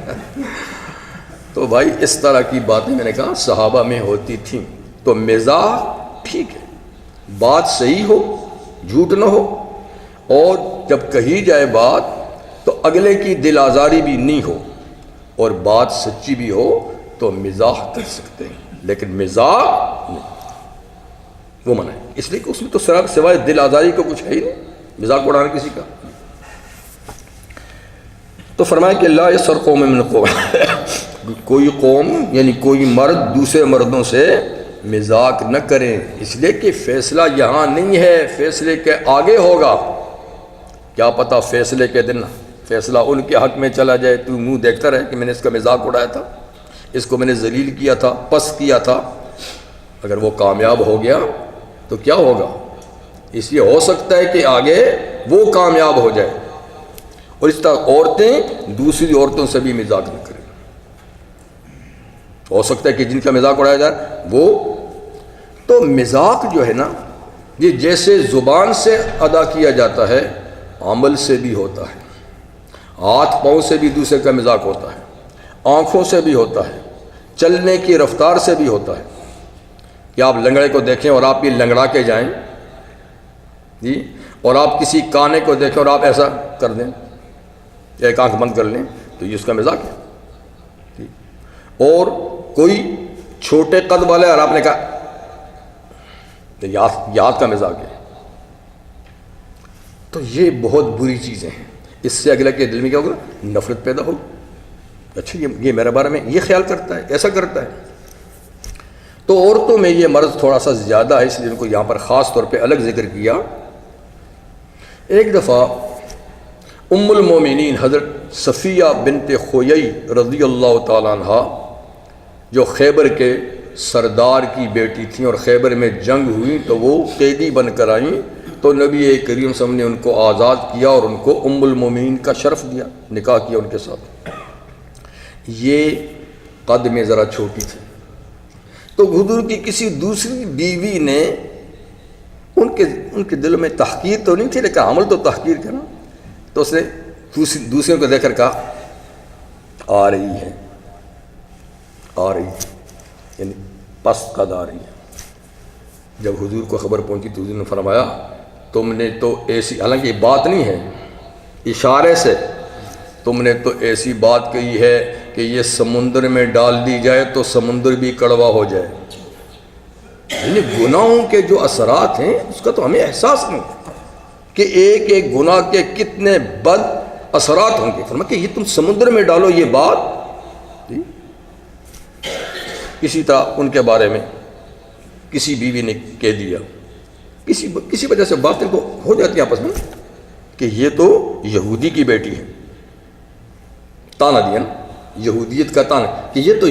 تو بھائی اس طرح کی باتیں میں نے کہا صحابہ میں ہوتی تھیں. تو مزاح ٹھیک ہے, بات صحیح ہو, جھوٹ نہ ہو, اور جب کہی جائے بات تو اگلے کی دل آزاری بھی نہیں ہو اور بات سچی بھی ہو تو مزاح کر سکتے ہیں، لیکن مزاح نہیں، وہ منع ہے، اس لیے کہ اس میں تو سوائے دل آزاری کو کچھ ہے ہی نہیں، مزاق اڑانا کسی کا۔ تو فرمایا کہ لا یسخر قوم من قوم، کوئی قوم یعنی کوئی مرد دوسرے مردوں سے مزاق نہ کریں، اس لیے کہ فیصلہ یہاں نہیں ہے، فیصلے کے آگے ہوگا، کیا پتہ فیصلے کے دن فیصلہ ان کے حق میں چلا جائے، تو منہ دیکھتا رہے کہ میں نے اس کا مزاق اڑایا تھا، اس کو میں نے ذلیل کیا تھا، پست کیا تھا۔ اگر وہ کامیاب ہو گیا تو کیا ہوگا؟ اس لیے ہو سکتا ہے کہ آگے وہ کامیاب ہو جائے، اور اس طرح عورتیں دوسری عورتوں سے بھی مزاق نہ کریں، ہو سکتا ہے کہ جن کا مزاق اڑایا جائے وہ۔ تو مزاق جو ہے نا، یہ جیسے زبان سے ادا کیا جاتا ہے، عمل سے بھی ہوتا ہے، ہاتھ پاؤں سے بھی دوسرے کا مزاق ہوتا ہے، آنکھوں سے بھی ہوتا ہے، چلنے کی رفتار سے بھی ہوتا ہے، کہ آپ لنگڑے کو دیکھیں اور آپ بھی لنگڑا کے جائیں جی، اور آپ کسی کانے کو دیکھیں اور آپ ایسا کر دیں، ایک آنکھ بند کر لیں، تو یہ اس کا مزاق ہے۔ اور کوئی چھوٹے قد والا ہے اور آپ نے کہا تو یاد کا مزاق ہے، تو یہ بہت بری چیزیں ہیں، اس سے اگلا کے دل میں کیا ہوگا؟ نفرت پیدا ہوگی، اچھا یہ میرے بارے میں یہ خیال کرتا ہے، ایسا کرتا ہے۔ تو عورتوں میں یہ مرض تھوڑا سا زیادہ ہے، اس لیے ان کو یہاں پر خاص طور پہ الگ ذکر کیا۔ ایک دفعہ ام المومنین حضرت صفیہ بنت خویی رضی اللہ تعالیٰ عنہ، جو خیبر کے سردار کی بیٹی تھیں اور خیبر میں جنگ ہوئی تو وہ قیدی بن کر آئیں، تو نبی کریم صلی اللہ علیہ وسلم نے ان کو آزاد کیا اور ان کو ام المومنین کا شرف دیا، نکاح کیا ان کے ساتھ۔ یہ قد میں ذرا چھوٹی تھی، تو حضور کی کسی دوسری بیوی نے ان کے دل میں تحقیر تو نہیں تھی، لیکن عمل تو تحقیر کا نا، تو اس نے دوسرے کو دیکھ کر کہا آ رہی ہے یعنی پست قد آ رہی ہے۔ جب حضور کو خبر پہنچی تو حضور نے فرمایا تم نے تو ایسی، حالانکہ یہ بات نہیں ہے، اشارے سے تم نے تو ایسی بات کہی ہے کہ یہ سمندر میں ڈال دی جائے تو سمندر بھی کڑوا ہو جائے۔ یعنی گناہوں کے جو اثرات ہیں اس کا تو ہمیں احساس نہیں کہ ایک ایک گناہ کے کتنے بد اثرات ہوں گے۔ فرمایا کہ یہ تم سمندر میں ڈالو یہ بات۔ اسی طرح ان کے بارے میں کسی بیوی نے کہہ دیا، کسی وجہ سے باتیں کو ہو جاتی ہیں آپس میں کہ یہ تو یہودی کی بیٹی ہے، تانا دیا نا، یہودیت کا تانا کہ یہ تو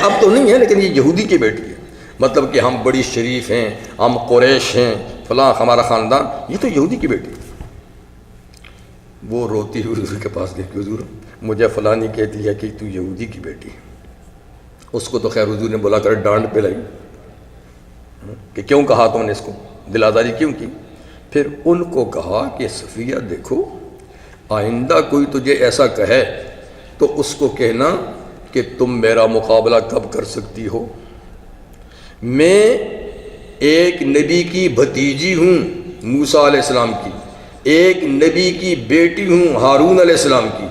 اب تو نہیں ہے لیکن یہ یہودی کی بیٹی ہے، مطلب کہ ہم بڑی شریف ہیں، ہم قریش ہیں، فلاں ہمارا خاندان، یہ تو یہودی کی بیٹی ہے۔ وہ روتی ہوئی حضور کے پاس گئی کہ حضور مجھے فلانی کہتی ہے کہ تو یہودی کی بیٹی ہے۔ اس کو تو خیر حضور نے بلا کر ڈانٹ پلائی کہ کیوں کہا تم نے اس کو، دل آزاری کیوں کی؟ پھر ان کو کہا کہ صفیہ دیکھو، آئندہ کوئی تجھے ایسا کہے تو اس کو کہنا کہ تم میرا مقابلہ کب کر سکتی ہو، میں ایک نبی کی بھتیجی ہوں موسیٰ علیہ السلام کی، ایک نبی کی بیٹی ہوں ہارون علیہ السلام کی،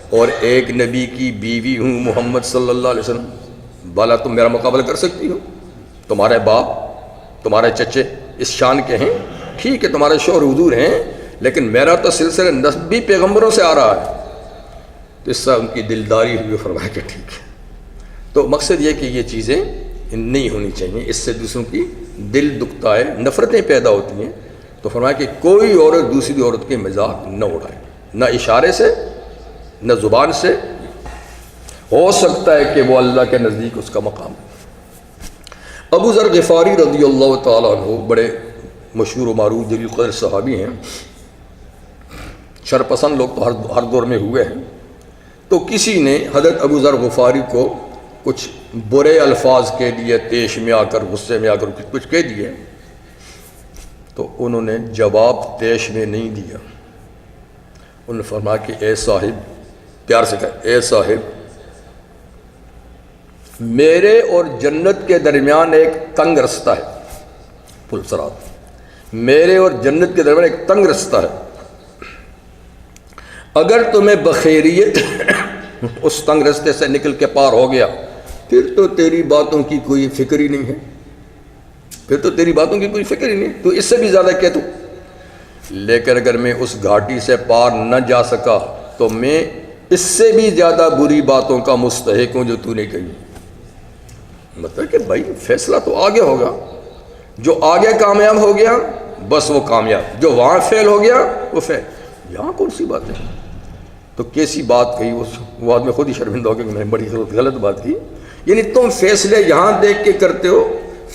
اور ایک نبی کی بیوی ہوں محمد صلی اللہ علیہ وسلم، بالا تم میرا مقابلہ کر سکتی ہو؟ تمہارے باپ تمہارے چچے اس شان کے ہیں، ٹھیک ہے تمہارے شوہر حضور ہیں، لیکن میرا تو سلسلہ نسبی پیغمبروں سے آ رہا ہے۔ تو اس سے ان کی دلداری ہوئی، فرمایا کہ ٹھیک ہے۔ تو مقصد یہ کہ یہ چیزیں نہیں ہونی چاہیے، اس سے دوسروں کی دل دکھتا ہے، نفرتیں پیدا ہوتی ہیں۔ تو فرمایا کہ کوئی عورت دوسری عورت کے مزاق نہ اڑائے، نہ اشارے سے نہ زبان سے، ہو سکتا ہے کہ وہ اللہ کے نزدیک اس کا مقام ہے۔ ابو ذر غفاری رضی اللہ تعالیٰ عنہ بڑے مشہور و معروف جلیل قدر صحابی ہیں، شرپسند لوگ تو ہر دور میں ہوئے ہیں۔ تو کسی نے حضرت ابو ذر غفاری کو کچھ برے الفاظ کہہ دیے، تیش میں آ کر غصے میں آ کر کچھ کہہ دیے، تو انہوں نے جواب تیش میں نہیں دیا، انہوں نے فرمایا کہ اے صاحب، پیار سے کہا اے صاحب، میرے اور جنت کے درمیان ایک تنگ رستہ ہے، پل صراط، میرے اور جنت کے درمیان ایک تنگ رستہ ہے، اگر تمہیں بخیریت اس تنگ رستے سے نکل کے پار ہو گیا، پھر تو تیری باتوں کی کوئی فکر ہی نہیں ہے، پھر تو تیری باتوں کی کوئی فکر ہی نہیں، تو اس سے بھی زیادہ کہہ دوں۔ لیکن اگر میں اس گھاٹی سے پار نہ جا سکا تو میں اس سے بھی زیادہ بری باتوں کا مستحق ہوں جو تو نے کہی۔ مطلب کہ بھائی فیصلہ تو آگے ہوگا، جو آگے کامیاب ہو گیا بس وہ کامیاب، جو وہاں فیل ہو گیا وہ فیل۔ یہاں کون سی بات ہے؟ تو کیسی بات کہی، وہ آدمی خود ہی شرمندہ ہو گیا کہ میں نے بڑی غلط بات کی۔ یعنی تم فیصلے یہاں دیکھ کے کرتے ہو،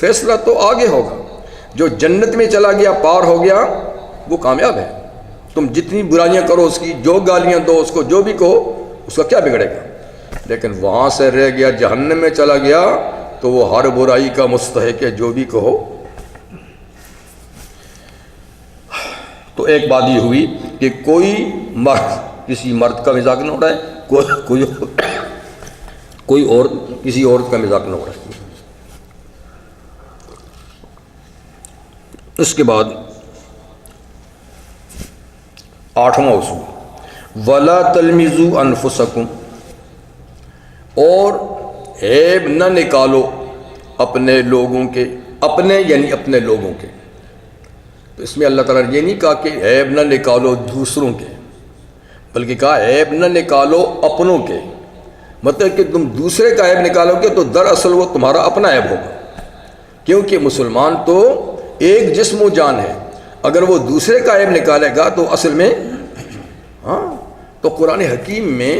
فیصلہ تو آگے ہوگا۔ جو جنت میں چلا گیا، پار ہو گیا، وہ کامیاب ہے۔ تم جتنی برائیاں کرو اس کی، جو گالیاں دو اس کو، جو بھی کہو، اس کا کیا بگڑے گا؟ لیکن وہاں سے رہ گیا، جہنم میں چلا گیا، تو وہ ہر برائی کا مستحق ہے، جو بھی کہو۔ تو ایک بات یہ ہوئی کہ کوئی مرد کسی مرد کا مذاق نہ اڑائے، کوئی عورت کسی عورت کا مذاق نہ اڑائے۔ اس کے بعد 8واں اصول، وَلَا تَلْمِزُوا أَنفُسَكُمْ، اور عیب نہ نکالو اپنے لوگوں کے، اپنے یعنی اپنے لوگوں کے۔ تو اس میں اللہ تعالیٰ نے یہ نہیں کہا کہ عیب نہ نکالو دوسروں کے، بلکہ کہا عیب نہ نکالو اپنوں کے۔ مطلب کہ تم دوسرے کا عیب نکالو گے تو دراصل وہ تمہارا اپنا عیب ہوگا، کیونکہ مسلمان تو ایک جسم و جان ہے۔ اگر وہ دوسرے کا عیب نکالے گا تو اصل میں تو قرآن حکیم میں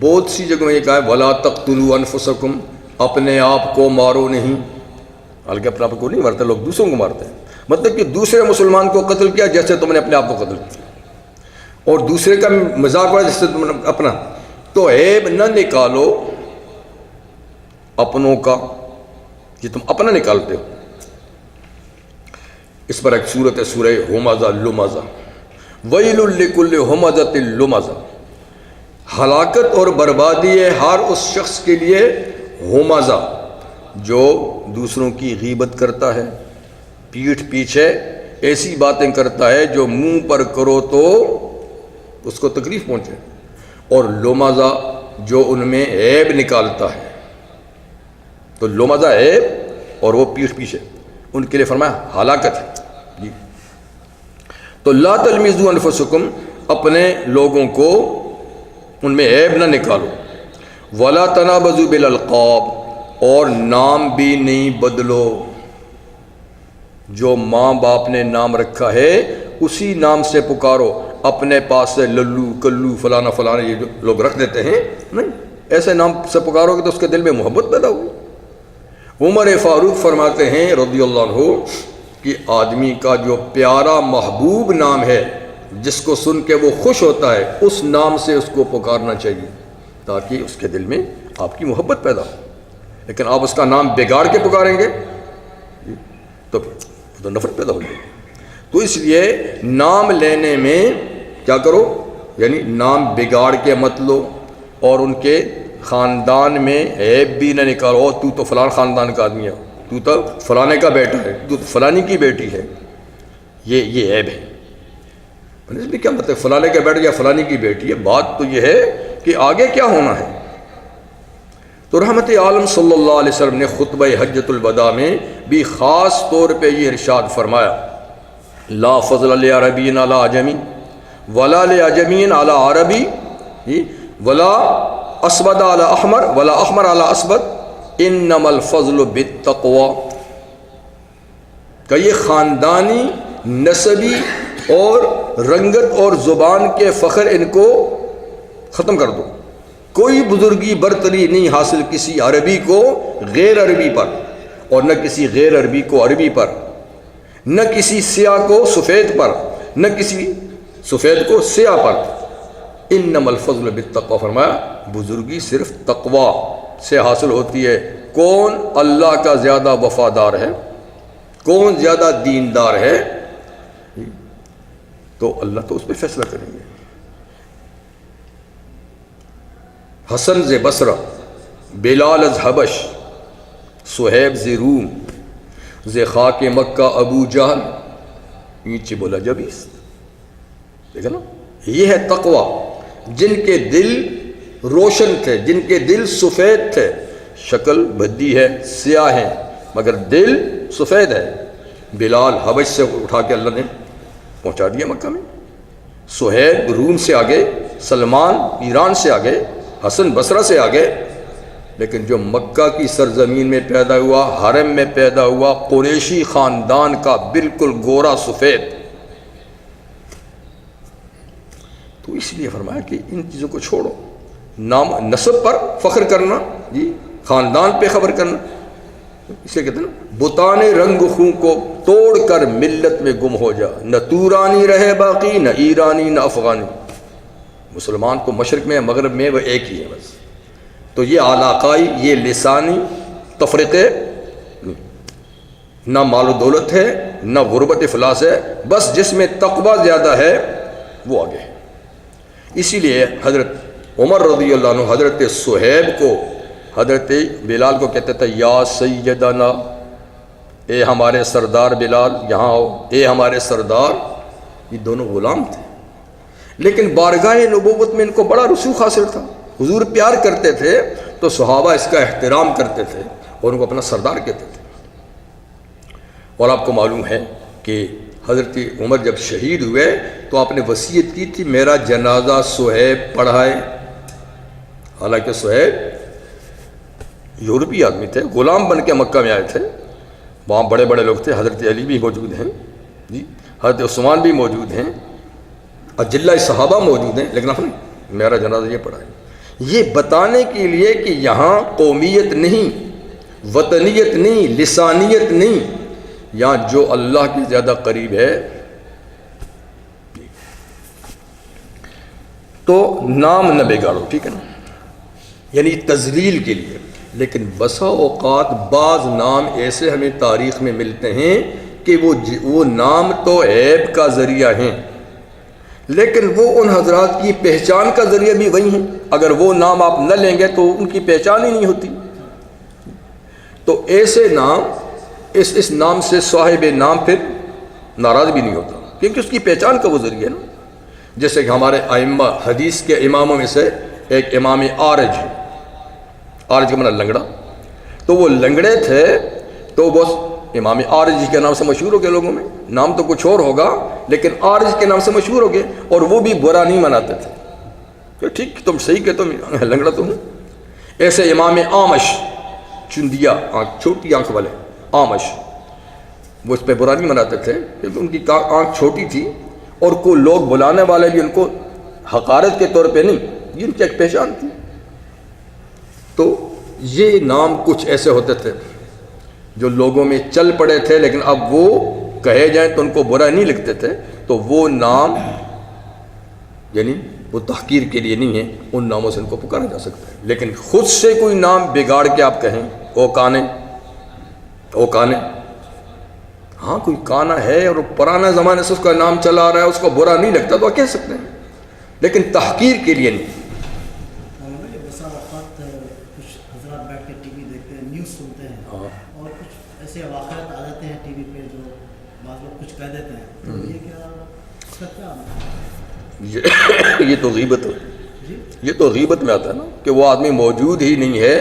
بہت سی جگہوں یہ کہا ہے وَلَا تَقْتُلُوا أَنفُسَكُمْ، اپنے آپ کو مارو نہیں۔ حالانکہ اپنے آپ کو نہیں مارتے، لوگ دوسروں کو مارتے ہیں۔ مطلب کہ دوسرے مسلمان کو قتل کیا جیسے تم نے اپنے آپ کو قتل کیا، اور دوسرے کا مذاق اڑایا جیسے تم نے اپنا۔ تو عیب نہ نکالو اپنوں کا، کہ تم اپنا نکالتے ہو۔ اس پر ایک سورت ہے سورہ ہمزہ لمزہ، وَيْلٌ لِكُلِّ ہُمَزَةٍ لُمَزَةٍ، ہلاکت اور بربادی ہے ہر اس شخص کے لیے ہمزہ جو دوسروں کی غیبت کرتا ہے، پیٹھ پیچھے ایسی باتیں کرتا ہے جو منہ پر کرو تو اس کو تکلیف پہنچے، اور لمزہ جو ان میں عیب نکالتا ہے۔ تو لمزہ عیب اور وہ پیٹھ پیچھے، ان کے لیے فرمایا ہلاکت ہے جی۔ تو لا تلمزوا انفسکم، اپنے لوگوں کو ان میں عیب نہ نکالو۔ ولا تنابزوا بالالقاب، اور نام بھی نہیں بدلو۔ جو ماں باپ نے نام رکھا ہے اسی نام سے پکارو، اپنے پاس سے للو کلو فلانا فلانا یہ جو لوگ رکھ دیتے ہیں، نہیں، ایسے نام سے پکارو گے تو اس کے دل میں محبت پیدا ہوگی۔ عمر فاروق فرماتے ہیں رضی اللہ عنہ کہ آدمی کا جو پیارا محبوب نام ہے جس کو سن کے وہ خوش ہوتا ہے، اس نام سے اس کو پکارنا چاہیے تاکہ اس کے دل میں آپ کی محبت پیدا ہو۔ لیکن آپ اس کا نام بگاڑ کے پکاریں گے تو نفرت پیدا ہو جائے گی۔ تو اس لیے نام لینے میں کیا کرو، یعنی نام بگاڑ کے مت لو، اور ان کے خاندان میں عیب بھی نہ نکالو۔ تو تو فلان خاندان کا آدمی ہے، تو تو فلانے کا بیٹا ہے، تو فلانی کی بیٹی ہے، یہ عیب ہے۔ اس میں کیا مطلب فلانے کا بیٹا یا فلانی کی بیٹی ہے؟ بات تو یہ ہے کہ آگے کیا ہونا ہے۔ تو رحمت عالم صلی اللہ علیہ وسلم نے خطبہ حجۃ الوداع میں بھی خاص طور پہ یہ ارشاد فرمایا، لا فضل لعربی علی عجمی ولا لعجمی علی عربی ولا اسود علی احمر ولا احمر علی اسود انما الفضل بالتقوی، کہ یہ خاندانی، نسبی اور رنگت اور زبان کے فخر ان کو ختم کر دو۔ کوئی بزرگی برتری نہیں حاصل کسی عربی کو غیر عربی پر، اور نہ کسی غیر عربی کو عربی پر، نہ کسی سیاہ کو سفید پر، نہ کسی سفید کو سیاہ پر۔ انما الفضل بالتقوی، فرمایا بزرگی صرف تقوی سے حاصل ہوتی ہے۔ کون اللہ کا زیادہ وفادار ہے، کون زیادہ دیندار ہے، تو اللہ تو اس پہ فیصلہ کریں گے۔ حسن ز بصرہ، بلال از حبش، صہیب ز روم، ز خاک مکہ ابو جہل، نیچے بولا جبیس۔ دیکھا نا، یہ ہے تقوی۔ جن کے دل روشن تھے، جن کے دل سفید تھے، شکل بھدی ہے، سیاہ ہیں، مگر دل سفید ہے۔ بلال حبش سے اٹھا کے اللہ نے پہنچا دیا مکہ میں، سہیب روم سے آگے، سلمان ایران سے آگے، حسن بصرہ سے آگے، لیکن جو مکہ کی سرزمین میں پیدا ہوا، حرم میں پیدا ہوا، قریشی خاندان کا بالکل گورا سفید، تو اس لیے فرمایا کہ ان چیزوں کو چھوڑو، نام نسب پر فخر کرنا، جی خاندان پہ خبر کرنا، اسے کہتے ہیں نا بتان رنگ خوں کو توڑ کر ملت میں گم ہو جا، نہ تورانی رہے باقی، نہ ایرانی نہ افغانی۔ مسلمان کو مشرق میں مغرب میں وہ ایک ہی ہے بس، تو یہ علاقائی، یہ لسانی تفرقے نہ مال و دولت ہے، نہ غربت افلاس ہے، بس جس میں تقوی زیادہ ہے وہ آگے ہے۔ اسی لیے حضرت عمر رضی اللہ عنہ حضرت صہیب کو، حضرت بلال کو کہتے تھے یا سیدنا، اے ہمارے سردار بلال یہاں آؤ، اے ہمارے سردار۔ یہ دونوں غلام تھے، لیکن بارگاہ نبوت میں ان کو بڑا رسوخ حاصل تھا، حضور پیار کرتے تھے تو صحابہ اس کا احترام کرتے تھے اور ان کو اپنا سردار کہتے تھے۔ اور آپ کو معلوم ہے کہ حضرت عمر جب شہید ہوئے تو آپ نے وصیت کی تھی میرا جنازہ صہیب پڑھائے۔ حالانکہ صہیب یورپی آدمی تھے، غلام بن کے مکہ میں آئے تھے، وہاں بڑے بڑے لوگ تھے، حضرت علی بھی موجود ہیں، جی حضرت عثمان بھی موجود ہیں، اجلہ صحابہ موجود ہیں، لیکن آپ نے میرا جنازہ یہ پڑھائے، یہ بتانے کے لیے کہ یہاں قومیت نہیں، وطنیت نہیں، لسانیت نہیں، یہاں جو اللہ کے زیادہ قریب ہے تو نام نہ بگاڑو، ٹھیک ہے نا، یعنی تذلیل کے لیے۔ لیکن بسا اوقات بعض نام ایسے ہمیں تاریخ میں ملتے ہیں کہ وہ نام تو عیب کا ذریعہ ہیں، لیکن وہ ان حضرات کی پہچان کا ذریعہ بھی وہی ہیں۔ اگر وہ نام آپ نہ لیں گے تو ان کی پہچان ہی نہیں ہوتی۔ تو ایسے نام، اس نام سے صاحب نام پھر ناراض بھی نہیں ہوتا، کیونکہ اس کی پہچان کا وہ ذریعہ ہے نا۔ جیسے کہ ہمارے ائمہ حدیث کے اماموں میں سے ایک امام عارج ہے، عارج کا مطلب لنگڑا، تو وہ لنگڑے تھے تو بس امام عارج کے نام سے مشہور ہو گئے لوگوں میں، نام تو کچھ اور ہوگا لیکن عارج کے نام سے مشہور ہو گئے، اور وہ بھی برا نہیں مناتے تھے کہ ٹھیک تم صحیح کہ تم لنگڑا تو ہوں۔ ایسے امام آمش، چندیا آنکھ، چھوٹی آنکھ والے آمش، وہ اس پہ برا نہیں مناتے تھے کیونکہ ان کی آنکھ چھوٹی تھی، اور کو لوگ بلانے والے بھی ان کو حقارت کے طور پہ نہیں، یہ ان کی ایک پہچان تھی۔ تو یہ نام کچھ ایسے ہوتے تھے جو لوگوں میں چل پڑے تھے، لیکن اب وہ کہے جائیں تو ان کو برا نہیں لگتے تھے، تو وہ نام یعنی وہ تحقیر کے لیے نہیں ہے، ان ناموں سے ان کو پکارا جا سکتا ہے۔ لیکن خود سے کوئی نام بگاڑ کے آپ کہیں او کانے، او کانے، ہاں کوئی کانا ہے اور پرانا زمانے سے اس کا نام چلا آ رہا ہے، اس کو برا نہیں لگتا تو کہہ سکتے ہیں، لیکن تحقیر کے لیے نہیں۔ کچھ حضرات بیٹھ کے ٹی وی دیکھتے ہیں، نیوز سنتے ہیں، اور کچھ ایسے واقعات آ جاتے ہیں ٹی وی پہ جو بعض لوگ کچھ کہہ دیتے ہیں، تو یہ کیا اس کا کیا یہ تو غیبت ہے، یہ تو غیبت میں آتا ہے نا کہ وہ آدمی موجود ہی نہیں ہے۔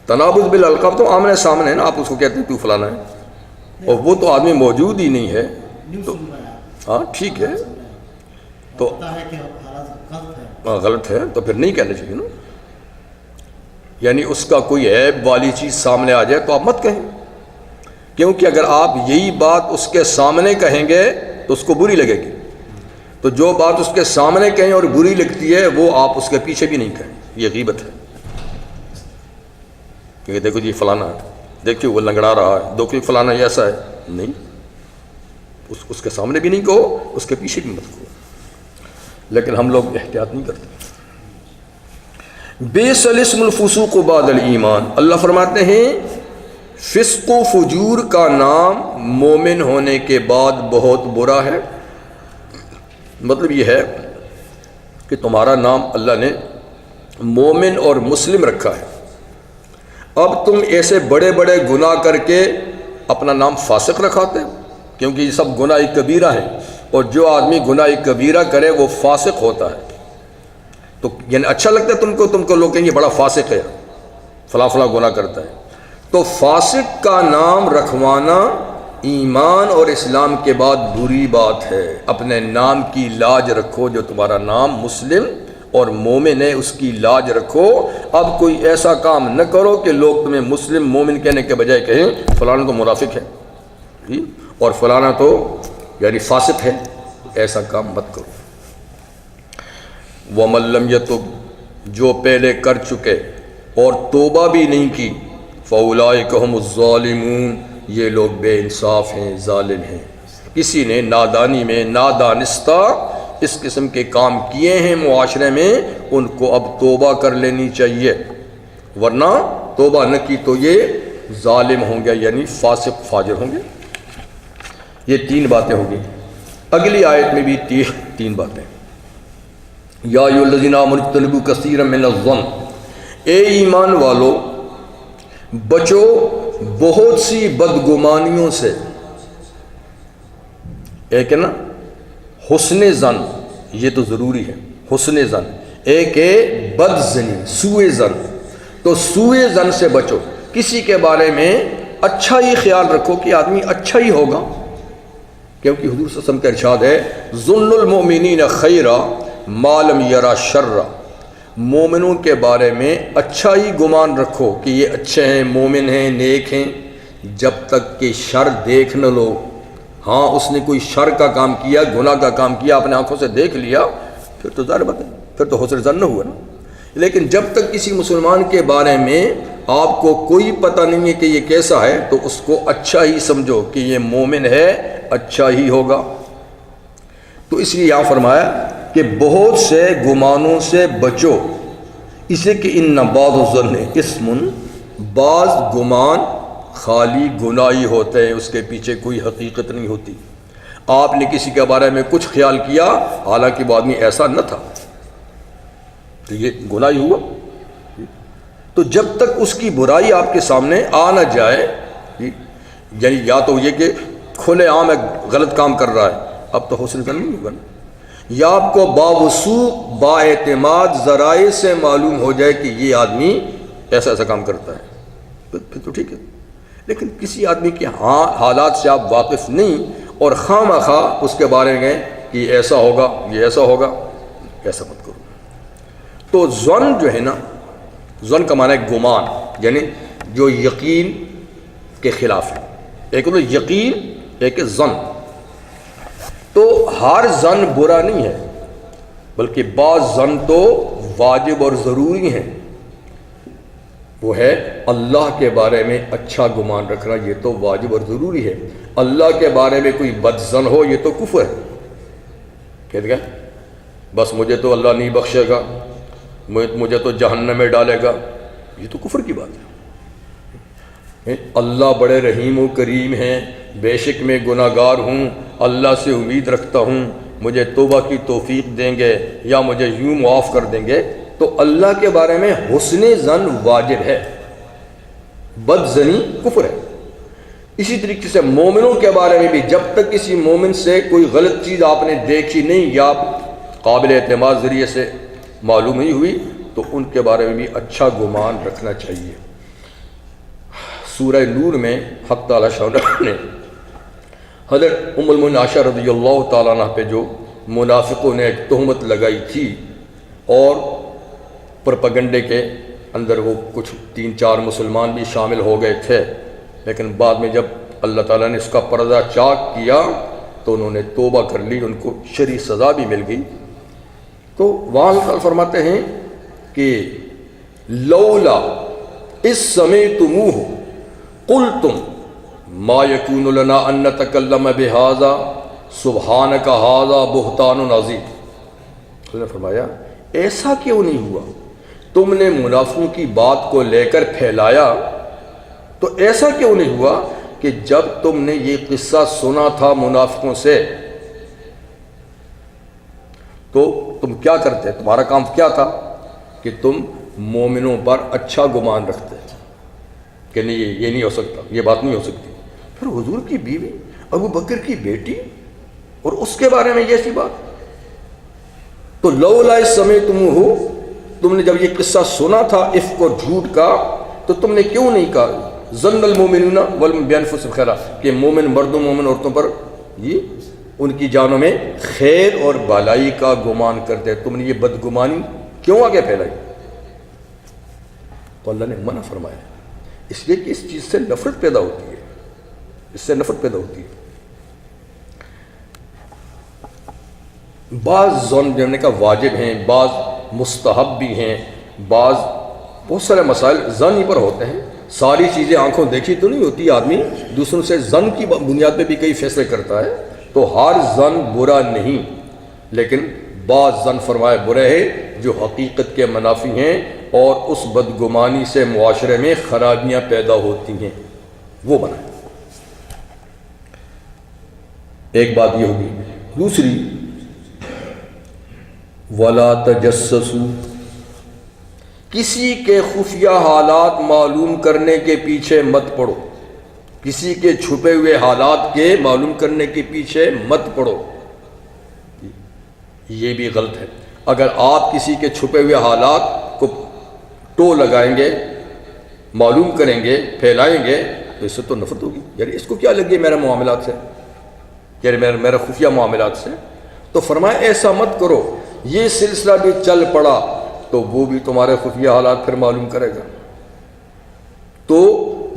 تنابز بالالقاب تو آمنے سامنے ہے نا، آپ اس کو کہتے ہیں تو فلانا ہے، اور وہ تو آدمی موجود ہی نہیں ہے، تو ہاں ٹھیک ہے، تو غلط ہے تو پھر نہیں کہنا چاہیے نا۔ یعنی اس کا کوئی عیب والی چیز سامنے آ جائے تو آپ مت کہیں، کیونکہ اگر آپ یہی بات اس کے سامنے کہیں گے تو اس کو بری لگے گی، تو جو بات اس کے سامنے کہیں اور بری لگتی ہے وہ آپ اس کے پیچھے بھی نہیں کہیں، یہ غیبت ہے۔ کیونکہ دیکھو جی فلانا ہے، دیکھو وہ لنگڑا رہا ہے، دیکھو فلانا یہ ایسا ہے، نہیں، اس کے سامنے بھی نہیں کہو، اس کے پیچھے بھی مت کہو، لیکن ہم لوگ احتیاط نہیں کرتے۔ بئس الاسم الفسوق بعد الایمان، اللہ فرماتے ہیں فسق و فجور کا نام مومن ہونے کے بعد بہت برا ہے۔ مطلب یہ ہے کہ تمہارا نام اللہ نے مومن اور مسلم رکھا ہے، اب تم ایسے بڑے بڑے گناہ کر کے اپنا نام فاسق رکھاتے ہو، کیونکہ یہ سب گناہ کبیرہ ہیں، اور جو آدمی گناہ کبیرہ کرے وہ فاسق ہوتا ہے۔ تو یعنی اچھا لگتا ہے تم کو لوگ کہیں یہ بڑا فاسق ہے، فلاں فلاں گناہ کرتا ہے، تو فاسق کا نام رکھوانا ایمان اور اسلام کے بعد بری بات ہے۔ اپنے نام کی لاج رکھو، جو تمہارا نام مسلم اور مومن ہے اس کی لاج رکھو۔ اب کوئی ایسا کام نہ کرو کہ لوگ تمہیں مسلم مومن کہنے کے بجائے کہیں فلانا تو منافق ہے اور فلانا تو یعنی فاسق ہے، ایسا کام مت کرو۔ وَمَن لَّمْ يَتُبْ، جو پہلے کر چکے اور توبہ بھی نہیں کی، فَأُولَٰئِكَ هُمُ الظَّالِمُونَ، یہ لوگ بے انصاف ہیں، ظالم ہیں۔ کسی نے نادانی میں نادانستہ اس قسم کے کام کیے ہیں معاشرے میں، ان کو اب توبہ کر لینی چاہیے، ورنہ توبہ نہ کی تو یہ ظالم ہوں گے، یعنی فاسق فاجر ہوں گے۔ یہ 3 باتیں ہوں گی۔ اگلی آیت میں بھی 3 باتیں۔ یا ایھا الذین آمنوا اجتنبوا کثیرا من الظن، اے ایمان والو بچو بہت سی بدگمانیوں سے۔ ایک ہے نا حسن زن، یہ تو ضروری ہے، حسن زن۔ ایک ہے بد زنی، سوء زن، تو سوء زن سے بچو، کسی کے بارے میں اچھا ہی خیال رکھو کہ آدمی اچھا ہی ہوگا، کیونکہ حضور صلی اللہ علیہ وسلم کا ارشاد ہے ظن المؤمنین خیرا ما لم یرا شرا، مومنوں کے بارے میں اچھا ہی گمان رکھو کہ یہ اچھے ہیں، مومن ہیں، نیک ہیں، جب تک کہ شر دیکھ نہ لو۔ ہاں اس نے کوئی شر کا کام کیا، گناہ کا کام کیا، اپنے آنکھوں سے دیکھ لیا، پھر تو ظاہر بات ہے، پھر تو حسن ظن نہ ہوا نا۔ لیکن جب تک کسی مسلمان کے بارے میں آپ کو کوئی پتہ نہیں ہے کہ یہ کیسا ہے، تو اس کو اچھا ہی سمجھو کہ یہ مومن ہے، اچھا ہی ہوگا۔ تو اس لیے یہاں فرمایا کہ بہت سے گمانوں سے بچو، اسے کہ ان بعض الظن اسم، بعض گمان خالی گناہی ہوتے ہیں، اس کے پیچھے کوئی حقیقت نہیں ہوتی۔ آپ نے کسی کے بارے میں کچھ خیال کیا، حالانکہ وہ آدمی ایسا نہ تھا، تو یہ گناہی ہوا۔ تو جب تک اس کی برائی آپ کے سامنے آ نہ جائے، یعنی یا تو یہ کہ کھلے عام ایک غلط کام کر رہا ہے، اب تو حسن ظن نہیں ہوگا نا، یا آپ کو باوثوق با اعتماد ذرائع سے معلوم ہو جائے کہ یہ آدمی ایسا ایسا کام کرتا ہے، پھر تو ٹھیک ہے۔ لیکن کسی آدمی کے حالات سے آپ واقف نہیں اور خواہ مخواہ اس کے بارے میں کہ یہ ایسا ہوگا، یہ ایسا ہوگا، ایسا مت کرو۔ تو ظن جو ہے نا، ظن کا معنی ہے گمان، یعنی جو یقین کے خلاف ہے۔ ایک تو یقین، ایک ہے ظن۔ تو ہر ظن برا نہیں ہے، بلکہ بعض ظن تو واجب اور ضروری ہیں۔ وہ ہے اللہ کے بارے میں اچھا گمان رکھنا، یہ تو واجب اور ضروری ہے۔ اللہ کے بارے میں کوئی بد ظن ہو، یہ تو کفر ہے۔ کہتے ہیں بس مجھے تو اللہ نہیں بخشے گا، مجھے تو جہنم میں ڈالے گا، یہ تو کفر کی بات ہے۔ اللہ بڑے رحیم و کریم ہیں، بے شک میں گناہ گار ہوں، اللہ سے امید رکھتا ہوں مجھے توبہ کی توفیق دیں گے یا مجھے یوں معاف کر دیں گے، تو اللہ کے بارے میں حسن ظن واجب ہے، بد ظنی کفر ہے۔ اسی طریقے سے مومنوں کے بارے میں بھی جب تک کسی مومن سے کوئی غلط چیز آپ نے دیکھی نہیں یا قابل اعتماد ذریعے سے معلوم نہیں ہوئی، تو ان کے بارے میں بھی اچھا گمان رکھنا چاہیے۔ سورہ نور میں حق تعالیٰ شاہ نے حضرت ام المؤمنین عائشہ رضی اللہ تعالیٰ عنہ پہ جو منافقوں نے ایک تہمت لگائی تھی، اور پروپیگنڈے کے اندر وہ کچھ 3-4 مسلمان بھی شامل ہو گئے تھے، لیکن بعد میں جب اللہ تعالیٰ نے اس کا پردہ چاک کیا تو انہوں نے توبہ کر لی، ان کو شرعی سزا بھی مل گئی۔ تو وہاں اللہ فرماتے ہیں کہ لولا اس سمعتموہ قلتم ما یکون لنا ان نتکلم بہذا سبحانک ھذا بہتان عظیم۔ اللہ نے فرمایا ایسا کیوں نہیں ہوا، تم نے منافقوں کی بات کو لے کر پھیلایا، تو ایسا کیوں نہیں ہوا کہ جب تم نے یہ قصہ سنا تھا منافقوں سے تو تم کیا کرتے، تمہارا کام کیا تھا کہ تم مومنوں پر اچھا گمان رکھتے کہ نہیں یہ نہیں ہو سکتا، یہ بات نہیں ہو سکتی۔ پھر حضور کی بیوی، ابو بکر کی بیٹی، اور اس کے بارے میں یہ ایسی بات۔ تو لولا سمعتموہ تم نے جب یہ قصہ سنا تھا افک اور جھوٹ کا تو تم نے کیوں نہیں کہا ظن المومنون بانفسہم خیرا کہ مومن مردوں مومن عورتوں پر یہ ان کی جانوں میں خیر اور بھلائی کا گمان کرتے، تم نے یہ بدگمانی کیوں آگے پھیلائی؟ تو اللہ نے منع فرمایا اس لیے کہ اس چیز سے نفرت پیدا ہوتی ہے، اس سے نفرت پیدا ہوتی ہے۔ بعض ظن جو ہم نے کہا واجب ہیں، بعض مستحب بھی ہیں، بعض بہت سارے مسائل ظن ہی پر ہوتے ہیں۔ ساری چیزیں آنکھوں دیکھی تو نہیں ہوتی، آدمی دوسروں سے ظن کی بنیاد پہ بھی کئی فیصلے کرتا ہے، تو ہر ظن برا نہیں، لیکن بعض ظن فرمائے برے ہیں جو حقیقت کے منافی ہیں اور اس بدگمانی سے معاشرے میں خرابیاں پیدا ہوتی ہیں، وہ بنائیں۔ ایک بات یہ ہوگی۔ دوسری وَلَا تَجَسَّسُوا، کسی کے خفیہ حالات معلوم کرنے کے پیچھے مت پڑو، کسی کے چھپے ہوئے حالات کے معلوم کرنے کے پیچھے مت پڑو، یہ بھی غلط ہے۔ اگر آپ کسی کے چھپے ہوئے حالات کو ٹو لگائیں گے، معلوم کریں گے، پھیلائیں گے تو اس سے تو نفرت ہوگی، یعنی اس کو کیا لگے میرے معاملات سے، یعنی میرے خفیہ معاملات سے۔ تو فرمایا ایسا مت کرو، یہ سلسلہ بھی چل پڑا تو وہ بھی تمہارے خفیہ حالات پھر معلوم کرے گا۔ تو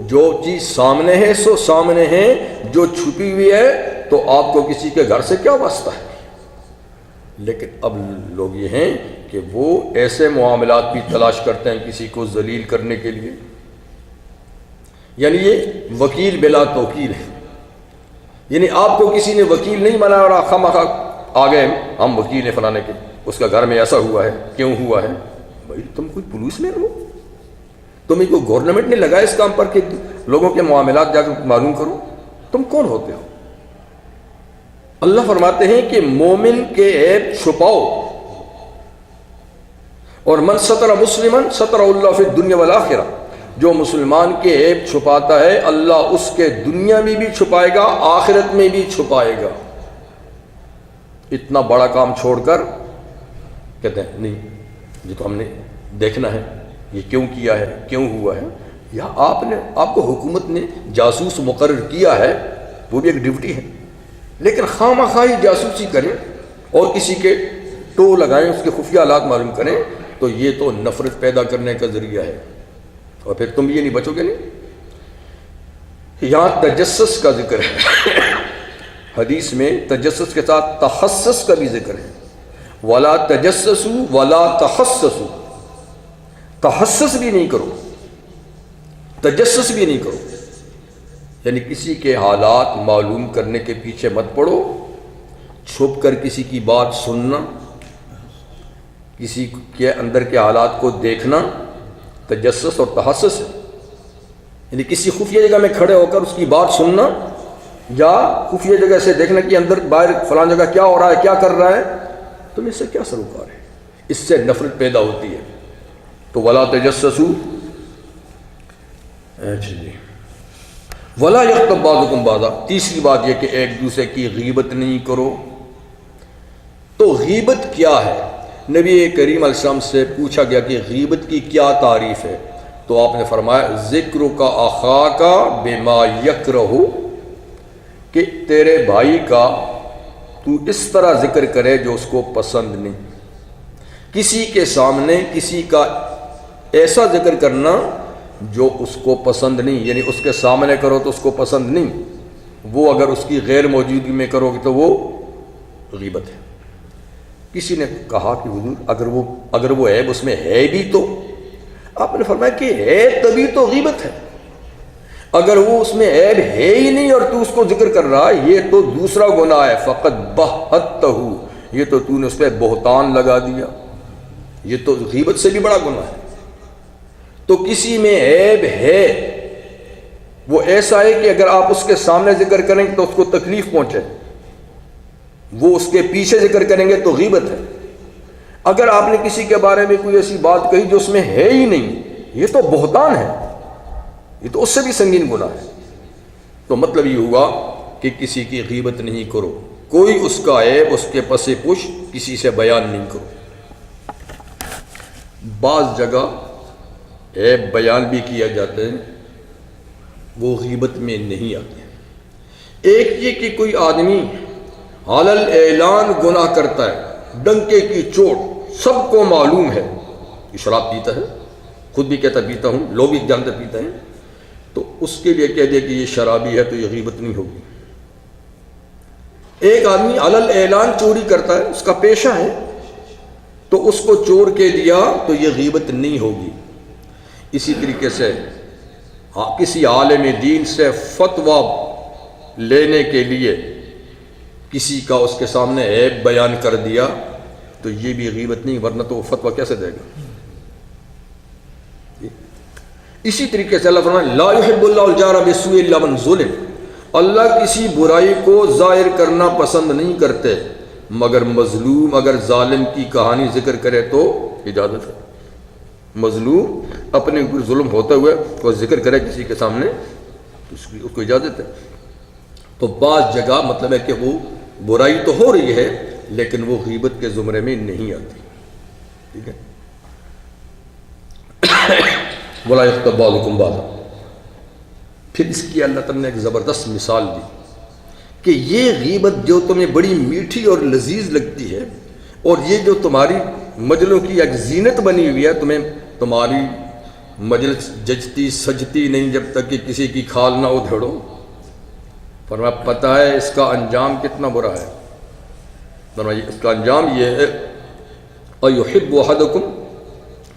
جو چیز سامنے ہے سو سامنے ہے، جو چھپی ہوئی ہے تو آپ کو کسی کے گھر سے کیا واسطہ ہے؟ لیکن اب لوگ یہ ہیں کہ وہ ایسے معاملات بھی تلاش کرتے ہیں کسی کو ذلیل کرنے کے لیے، یعنی یہ وکیل بلا توکیل ہے، یعنی آپ کو کسی نے وکیل نہیں بنا اور خواہ آگے ہم وکیل ہیں فلانے کے، اس کا گھر میں ایسا ہوا ہے، کیوں ہوا ہے؟ بھائی تم کوئی پولیس مین ہو؟ تمہیں کوئی گورنمنٹ نے لگا اس کام پر کہ لوگوں کے معاملات جا کر معلوم کرو؟ تم کون ہوتے ہو؟ اللہ فرماتے ہیں کہ مومن کے عیب چھپاؤ، اور من ستر مسلمن ستر اللہ فی الدنیا والآخرہ، جو مسلمان کے عیب چھپاتا ہے اللہ اس کے دنیا میں بھی چھپائے گا، آخرت میں بھی چھپائے گا۔ اتنا بڑا کام چھوڑ کر کہتے ہیں نہیں یہ تو ہم نے دیکھنا ہے، یہ کیوں کیا ہے، کیوں ہوا ہے، یا آپ کو حکومت نے جاسوس مقرر کیا ہے، وہ بھی ایک ڈیوٹی ہے، لیکن خواہ مخواہ جاسوسی کریں اور کسی کے ٹو لگائیں، اس کے خفیہ حالات معلوم کریں، تو یہ تو نفرت پیدا کرنے کا ذریعہ ہے، اور پھر تم یہ نہیں بچو گے۔ نہیں، یہاں تجسس کا ذکر ہے، حدیث میں تجسس کے ساتھ تخصص کا بھی ذکر ہے، وَلَا تَجَسَّسُوا وَلَا تَخَصَّصُوا، تخصص بھی نہیں کرو، تجسس بھی نہیں کرو، یعنی کسی کے حالات معلوم کرنے کے پیچھے مت پڑو، چھپ کر کسی کی بات سننا، کسی کے اندر کے حالات کو دیکھنا تجسس اور تحسس ہے، یعنی کسی خفیہ جگہ میں کھڑے ہو کر اس کی بات سننا، یا خفیہ جگہ سے دیکھنا کہ اندر باہر فلان جگہ کیا ہو رہا ہے، کیا کر رہا ہے، تم اس سے کیا سروکار ہے؟ اس سے نفرت پیدا ہوتی ہے۔ تو ولا تجسسوا، ولا یغتب بعضکم بعضا، تیسری بات یہ کہ ایک دوسرے کی غیبت نہیں کرو۔ تو غیبت کیا ہے؟ نبی کریم علیہ السلام سے پوچھا گیا کہ غیبت کی کیا تعریف ہے، تو آپ نے فرمایا ذکرک اخاک بما یکرہ، کہ تیرے بھائی کا تو اس طرح ذکر کرے جو اس کو پسند نہیں، کسی کے سامنے کسی کا ایسا ذکر کرنا جو اس کو پسند نہیں، یعنی اس کے سامنے کرو تو اس کو پسند نہیں، وہ اگر اس کی غیر موجودگی میں کرو گے تو وہ غیبت ہے۔ کسی نے کہا کہ حضور اگر وہ عیب اس میں ہے بھی تو، آپ نے فرمایا کہ ہے تبھی تو غیبت ہے، اگر وہ اس میں عیب ہے ہی نہیں اور تو اس کو ذکر کر رہا ہے یہ تو دوسرا گناہ ہے، فقط بہتہ، یہ تو نے اس پہ بہتان لگا دیا، یہ تو غیبت سے بھی بڑا گناہ ہے۔ تو کسی میں عیب ہے، وہ ایسا ہے کہ اگر آپ اس کے سامنے ذکر کریں گے تو اس کو تکلیف پہنچے، وہ اس کے پیچھے ذکر کریں گے تو غیبت ہے۔ اگر آپ نے کسی کے بارے میں کوئی ایسی بات کہی جو اس میں ہے ہی نہیں، یہ تو بہتان ہے، یہ تو اس سے بھی سنگین گناہ ہے۔ تو مطلب یہ ہوا کہ کسی کی غیبت نہیں کرو، کوئی اس کا عیب اس کے پس پش کسی سے بیان نہیں کرو۔ بعض جگہ عیب بیان بھی کیا جاتا ہے، وہ غیبت میں نہیں آتے۔ ایک یہ کہ کوئی آدمی علل اعلان گناہ کرتا ہے، ڈنکے کی چوٹ، سب کو معلوم ہے کہ شراب پیتا ہے، خود بھی کہتا پیتا ہوں، لوگ بھی جانتے پیتا ہیں، تو اس کے لیے کہہ دے کہ یہ شرابی ہے تو یہ غیبت نہیں ہوگی۔ ایک آدمی علل اعلان چوری کرتا ہے، اس کا پیشہ ہے، تو اس کو چور کے دیا تو یہ غیبت نہیں ہوگی۔ اسی طریقے سے کسی عالم دین سے فتویٰ لینے کے لیے کسی کا اس کے سامنے عیب بیان کر دیا تو یہ بھی غیبت نہیں، ورنہ تو وہ فتویٰ کیسے دے گا؟ اسی طریقے سے اللہ فرمائے لا يحب اللہ الجار بالسوء الا من ظلم، اللہ کسی برائی کو ظاہر کرنا پسند نہیں کرتے مگر مظلوم اگر ظالم کی کہانی ذکر کرے تو اجازت ہے۔ مظلوم اپنے اوپر ظلم ہوتے ہوئے وہ ذکر کرے کسی کے سامنے تو اس کو اجازت ہے۔ تو بعض جگہ مطلب ہے کہ وہ برائی تو ہو رہی ہے لیکن وہ غیبت کے زمرے میں نہیں آتی، ٹھیک ہے۔ وَلَا يَغْتَبْ بَعْضُكُمْ بَعْضًا، پھر اس کی اللہ تعالیٰ نے ایک زبردست مثال دی کہ یہ غیبت جو تمہیں بڑی میٹھی اور لذیذ لگتی ہے اور یہ جو تمہاری مجلسوں کی ایک زینت بنی ہوئی ہے، تمہاری مجلس ججتی سجتی نہیں جب تک کہ کسی کی کھال نہ ادھیڑو، فرمایا پتہ ہے اس کا انجام کتنا برا ہے۔ فرمایا اس کا انجام یہ ہے اَيُحِبُّ أَحَدُكُمْ،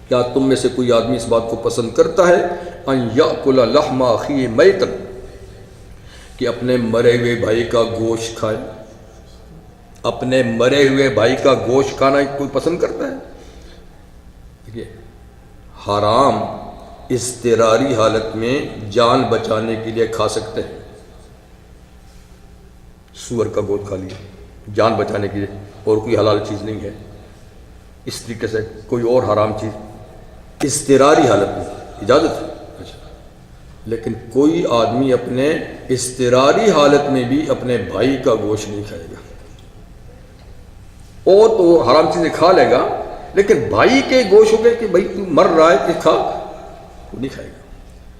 کیا تم میں سے کوئی آدمی اس بات کو پسند کرتا ہے ان یأکل لحم اخیہ میتا، کہ اپنے مرے ہوئے بھائی کا گوشت کھائے؟ اپنے مرے ہوئے بھائی کا گوشت کھانا کوئی پسند کرتا ہے؟ دیکھیے حرام اضطراری حالت میں جان بچانے کے لیے کھا سکتے ہیں، سور کا گوشت کھا لیا جان بچانے کے لیے، اور کوئی حلال چیز نہیں ہے۔ اس طریقے سے کوئی اور حرام چیز اضطراری حالت میں اجازت ہے، لیکن کوئی آدمی اپنے اضطراری حالت میں بھی اپنے بھائی کا گوشت نہیں کھائے گا، اور تو وہ حرام چیزیں کھا لے گا لیکن بھائی کے گوشت ہو گئے کہ بھائی تو مر رہا ہے کہ کھا، وہ نہیں کھائے گا۔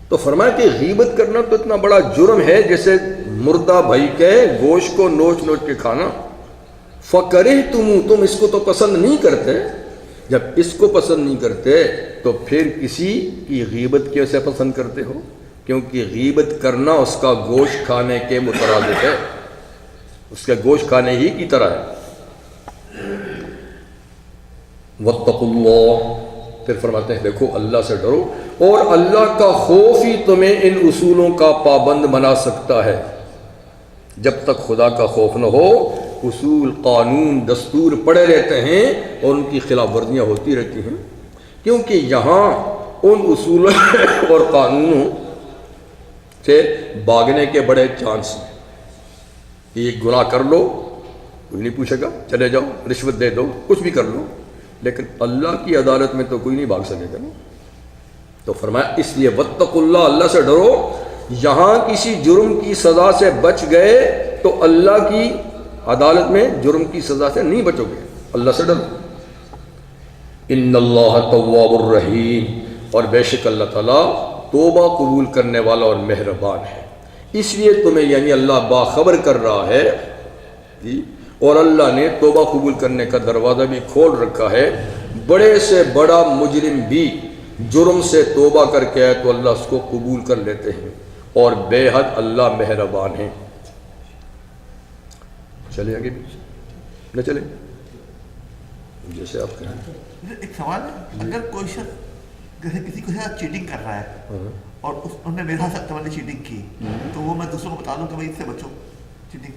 تو فرمایا کہ غیبت کرنا تو اتنا بڑا جرم ہے جیسے مردہ بھائی کے گوشت کو نوچ نوچ کے کھانا۔ فَكَرِهْتُمُ، تم اس کو تو پسند نہیں کرتے، جب اس کو پسند نہیں کرتے تو پھر کسی کی غیبت کیسے پسند کرتے ہو؟ کیونکہ غیبت کرنا اس کا گوشت کھانے کے مترادف ہے، اس کے گوشت کھانے ہی کی طرح ہے۔ وَاتَّقُوا اللَّهَ، پھر فرماتے ہیں دیکھو اللہ سے ڈرو، اور اللہ کا خوف ہی تمہیں ان اصولوں کا پابند بنا سکتا ہے۔ جب تک خدا کا خوف نہ ہو اصول قانون دستور پڑے رہتے ہیں اور ان کی خلاف ورزیاں ہوتی رہتی ہیں، کیونکہ یہاں ان اصول اور قانونوں سے بھاگنے کے بڑے چانس ہیں۔ یہ گناہ کر لو کوئی نہیں پوچھے گا، چلے جاؤ رشوت دے دو کچھ بھی کر لو، لیکن اللہ کی عدالت میں تو کوئی نہیں بھاگ سکے گا نا۔ تو فرمایا اس لیے واتقوا اللہ، اللہ سے ڈرو، یہاں کسی جرم کی سزا سے بچ گئے تو اللہ کی عدالت میں جرم کی سزا سے نہیں بچو گے، اللہ سے ڈرو۔ ان اللہ تواب الرحیم، اور بے شک اللہ تعالیٰ توبہ قبول کرنے والا اور مہربان ہے۔ اس لیے تمہیں یعنی اللہ باخبر کر رہا ہے، اور اللہ نے توبہ قبول کرنے کا دروازہ بھی کھول رکھا ہے۔ بڑے سے بڑا مجرم بھی جرم سے توبہ کر کے آئے تو اللہ اس کو قبول کر لیتے ہیں، اور بے حد اللہ مہربان ہیں۔ چلے آگے بھی نہ چلے جیسے آپ کہیں۔ ایک سوال ہے، اگر کوئی شخص جیسے کسی کو چیٹنگ کر رہا ہے اور انہوں نے میرا ساتھ نے چیٹنگ کی تو وہ میں دوسروں کو بتا دوں کہ بھائی اس سے بچو، چیٹنگ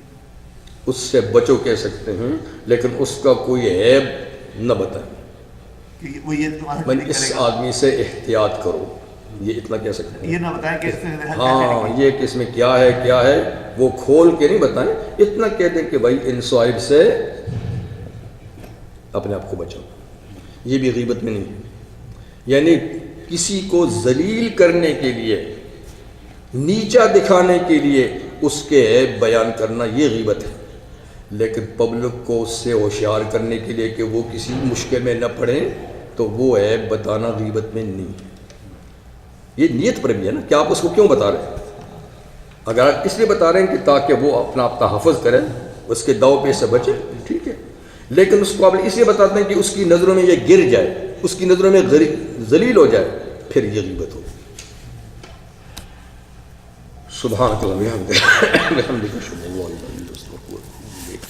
اس سے بچو کہہ سکتے ہیں، لیکن اس کا کوئی عیب نہ بتائیں کہ وہ یہ تمہارا میں cheating اس کرے گا۔ آدمی سے احتیاط کرو، یہ اتنا کہہ سکتے ہیں۔ یہ نہ بتائیں کہ اس سے میرا ہاں یہ کہ اس میں کیا ہے وہ کھول کے نہیں بتائیں، اتنا کہہ دیں کہ بھائی ان صاحب سے اپنے آپ کو بچاؤ۔ یہ بھی غیبت میں نہیں ہے، یعنی کسی کو ذلیل کرنے کے لیے، نیچا دکھانے کے لیے اس کے عیب بیان کرنا یہ غیبت ہے، لیکن پبلک کو اس سے ہوشیار کرنے کے لیے کہ وہ کسی مشکل میں نہ پڑیں تو وہ عیب بتانا غیبت میں نہیں ہے. یہ نیت پر بھی ہے نا کہ آپ اس کو کیوں بتا رہے ہیں. اگر آپ اس لیے بتا رہے ہیں کہ تاکہ وہ اپنا آپ تحفظ کرے, اس کے داؤ پہ سے بچے, ٹھیک ہے, لیکن اس کو آپ اس لیے بتاتے ہیں کہ اس کی نظروں میں یہ گر جائے, اس کی نظروں میں ذلیل ہو جائے, پھر یہ غیبت ہوگی. سبحانک اللہم و بحمدک اشہد ان لا الہ الا انت استغفرک و اتوب الیک.